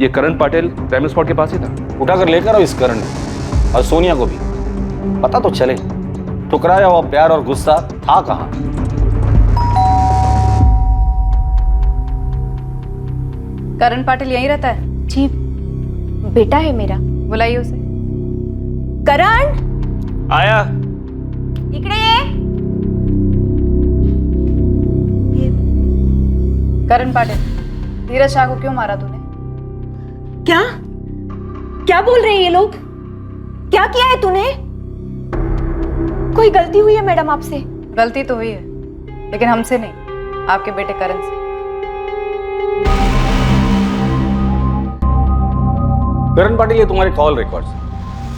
ये करण पाटिल क्राइम स्पॉट के पास ही था। उठाकर लेकर आओ इस करण और सोनिया को भी, पता तो चले ठुकराया हुआ प्यार और गुस्सा था कहां। करण पाटिल यहीं रहता है? जी, बेटा है मेरा। बुलाइए उसे। करण, आया। इकडे ये। करण पाटिल, धीरज शाह को क्यों मारा तूने? क्या क्या बोल रहे हैं ये लोग? क्या किया है तूने? कोई गलती हुई है मैडम आपसे? गलती तो हुई है, लेकिन हमसे नहीं, आपके बेटे करण से। करण पाटिल ये तुम्हारे कॉल रिकॉर्ड्स।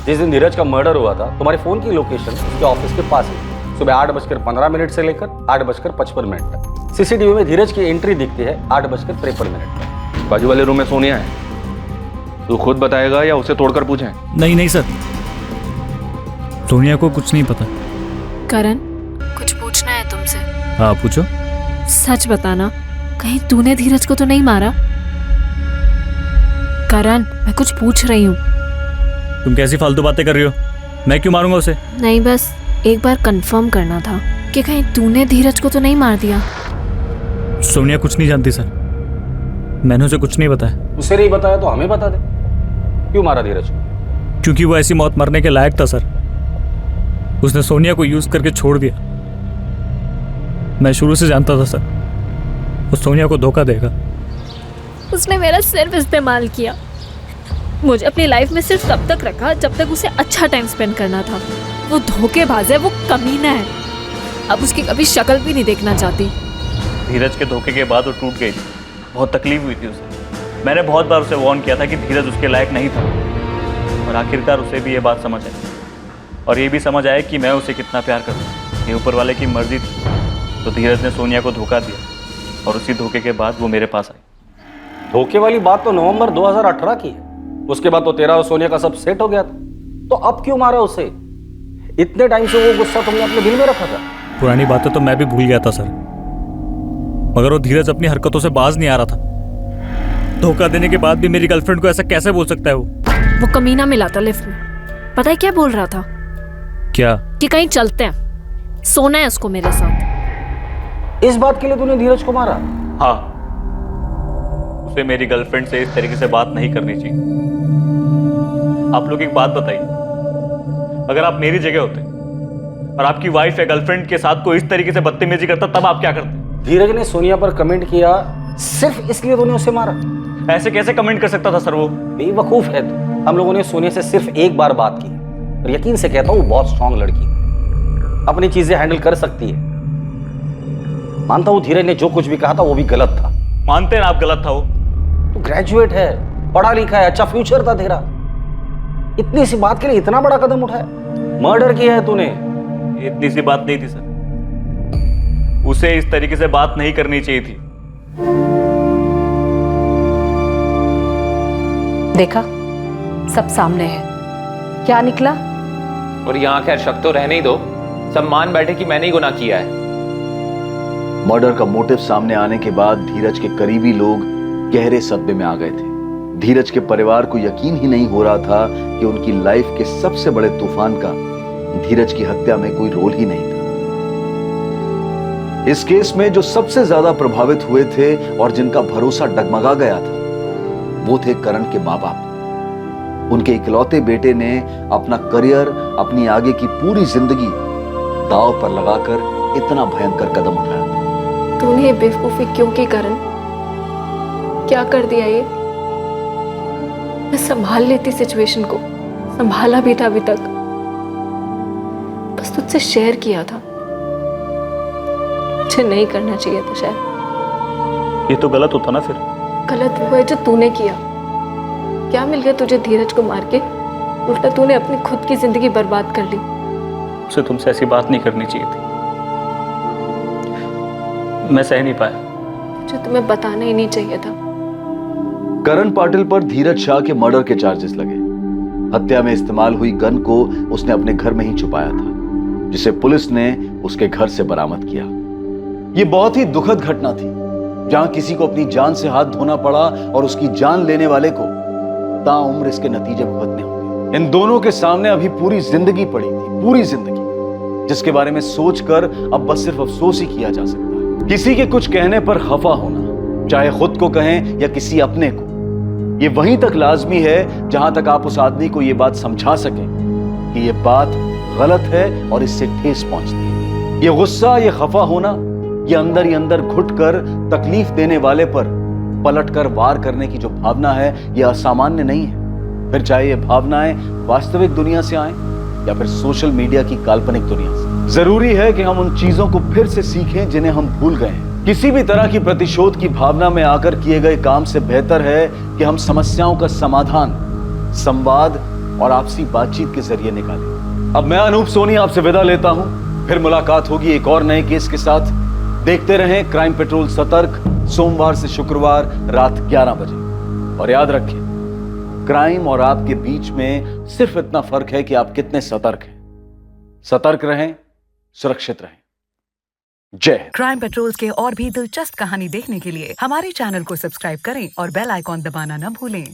जिस दिन धीरज का मर्डर हुआ था तुम्हारे फोन की लोकेशन उसके ऑफिस के पास है। सुबह 8:15 से लेकर 8:55 तक सीसीटीवी में धीरज की एंट्री दिखती है 8:53 पर। बाजू वाले रूम में सोनिया है। तू खुद बताएगा या उसे तोड़कर पूछें? नहीं सर, सोनिया को कुछ नहीं पता। करण, कुछ पूछना है तुमसे। हाँ पूछो। सच बताना, कहीं तूने धीरज को तो नहीं मारा? करण, मैं कुछ पूछ रही हूँ। तुम कैसी फालतू बातें कर रही हो? मैं क्यों मारूंगा उसे? नहीं, बस एक बार कंफर्म करना था कि कहीं तूने धीरज को तो नहीं मार दिया। सोनिया कुछ नहीं जानती सर, मैंने उसे कुछ नहीं बताया। उसे नहीं बताया तो हमें बता दे, क्यों मारा धीरज को? क्योंकि वो ऐसी मौत मरने के लायक था सर। उसने सोनिया को यूज करके छोड़ दिया। मैं शुरू से जानता था सर वो सोनिया को धोखा देगा। उसने मेरा सिर्फ इस्तेमाल किया। मुझे अपनी लाइफ में सिर्फ तब तक रखा जब तक उसे अच्छा टाइम स्पेंड करना था। वो धोखेबाज है, वो कमीना है। अब उसकी कभी शक्ल भी नहीं देखना चाहती। धीरज के धोखे के बाद वो टूट गई थी, बहुत तकलीफ हुई थी उसे। मैंने बहुत बार उसे वार्न किया था कि धीरज उसके लायक नहीं था, और आखिरकार उसे भी ये बात समझ आई, और ये भी समझ आया कि मैं उसे कितना प्यार करता हूँ। ये ऊपर वाले की मर्जी थी, तो धीरज ने सोनिया को धोखा दिया, और उसी धोखे के बाद वो मेरे पास आई। धोखे वाली बात तो नवंबर 2018 की है। उसके बाद तो तेरा और सोनिया का सब सेट हो गया था, तो अब क्यों मारा उसे? इतने टाइम से वो गुस्सा तुमने अपने दिल में रखा था। पुरानी बातें तो मैं भी भूल गया था सर, मगर वो धीरज अपनी हरकतों से बाज नहीं आ रहा था। धोखा देने के बाद भी मेरी गर्लफ्रेंड को ऐसा कैसे बोल सकता है वो कमीना मिला था लिफ्ट में। पता है क्या बोल रहा था? क्या? कि कहीं चलते हैं, सोना है उसको मेरे साथ। इस बात के लिए तूने धीरज को मारा? हाँ, उसे मेरी गर्लफ्रेंड से इस तरीके से बात नहीं करनी चाहिए। आप लोग एक बात बताइए, अगर आप मेरी जगह होते और आपकी वाइफ या गर्लफ्रेंड के साथ कोई इस तरीके से बदतमीजी करता, तब आप क्या करते? धीरज ने सोनिया पर कमेंट किया सिर्फ इसलिए तूने उसे मारा? ऐसे कैसे कमेंट कर सकता था सर? वो बेवकूफ है तू। हम लोगों ने सोनिया से सिर्फ एक बार बात की, और यकीन से कहता हूँ बहुत स्ट्रांग लड़की, अपनी चीजें हैंडल कर सकती है। मानता हूँ धीरज ने जो कुछ भी कहा था वो भी गलत था। मानते हैं आप गलत था? वो तू ग्रेजुएट है, पढ़ा लिखा है, अच्छा फ्यूचर था तेरा, इतनी सी बात के लिए इतना बड़ा कदम उठाया? मर्डर किया है तूने। इतनी सी बात नहीं थी सर, उसे इस तरीके से बात नहीं करनी चाहिए थी। देखा, सब सामने है, क्या निकला? और यहाँ खैर शक तो रहने ही दो, सब मान बैठे कि मैंने ही गुनाह किया है। मर्डर का मोटिव सामने आने के बाद धीरज के करीबी लोग गहरे सदमे में आ गए थे। धीरज के परिवार को यकीन ही नहीं हो रहा था कि उनकी लाइफ के सबसे बड़े तूफान का धीरज की हत्या में कोई रोल ही नहीं था। इस केस में जो सबसे ज्यादा प्रभावित हुए थे और जिनका भरोसा डगमगा गया था, वो थे करण के माँ बाप। उनके इकलौते बेटे ने अपना करियर, अपनी आगे की पूरी जिंदगी दांव पर लगाकर इतना भयंकर कदम उठाया। तूने ये बेवकूफी क्यों की करण? क्या कर दिया ये? मैं संभाल लेती सिचुएशन को, संभाला भी था अभी तक, बस तुझसे शेयर किया था। मुझे नहीं करना चाहिए था शायद। ये तो गलत होता ना फिर। गलत वो है जो तूने किया। क्या मिल गया तुझे धीरज को मार के? उल्टा तूने अपनी खुद की जिंदगी बर्बाद कर ली। उसे तुमसे ऐसी बात नहीं करनी चाहिए थी, मैं सह नहीं पाया। जो तुम्हें बताना ही नहीं चाहिए था। करण पाटिल पर धीरज शाह के मर्डर के चार्जेस लगे। हत्या में इस्तेमाल हुई गन को उसने अपने घर में ही छुपाया था, जिसे पुलिस ने उसके घर से बरामद किया। ये बहुत ही दुखद घटना थी, जहां किसी को अपनी जान से हाथ धोना पड़ा और उसकी जान लेने वाले को ताउम्र इसके नतीजे भुगतने होंगे। इन दोनों के सामने अभी पूरी जिंदगी पड़ी थी, पूरी जिंदगी, जिसके बारे में सोचकर अब बस सिर्फ अफसोस ही किया जा सकता है। किसी के कुछ कहने पर खफा होना, चाहे खुद को कहें या किसी अपने को, ये वहीं तक लाजमी है जहां तक आप उस आदमी को ये बात समझा सकें कि ये बात गलत है और इससे ठेस पहुंचती है। ये गुस्सा, ये खफा होना, ये अंदर ही अंदर घुटकर तकलीफ देने वाले पर पलटकर वार करने की जो भावना है, ये असामान्य नहीं है। फिर चाहे ये भावनाएं वास्तविक दुनिया से आए या फिर सोशल मीडिया की काल्पनिक दुनिया से। जरूरी है कि हम उन चीजों को फिर से सीखें जिन्हें हम भूल गए हैं। किसी भी तरह की प्रतिशोध की भावना में आकर किए गए काम से बेहतर है कि हम समस्याओं का समाधान संवाद और आपसी बातचीत के जरिए निकालें। अब मैं अनूप सोनी आपसे विदा लेता हूं, फिर मुलाकात होगी एक और नए केस के साथ। देखते रहें क्राइम पेट्रोल सतर्क, सोमवार से शुक्रवार रात 11 बजे। और याद रखें, क्राइम और आपके बीच में सिर्फ इतना फर्क है कि आप कितने सतर्क हैं। सतर्क रहें, सुरक्षित रहें। जय हिंद। क्राइम पेट्रोल्स के और भी दिलचस्प कहानी देखने के लिए हमारे चैनल को सब्सक्राइब करें और बेल आइकॉन दबाना न भूलें।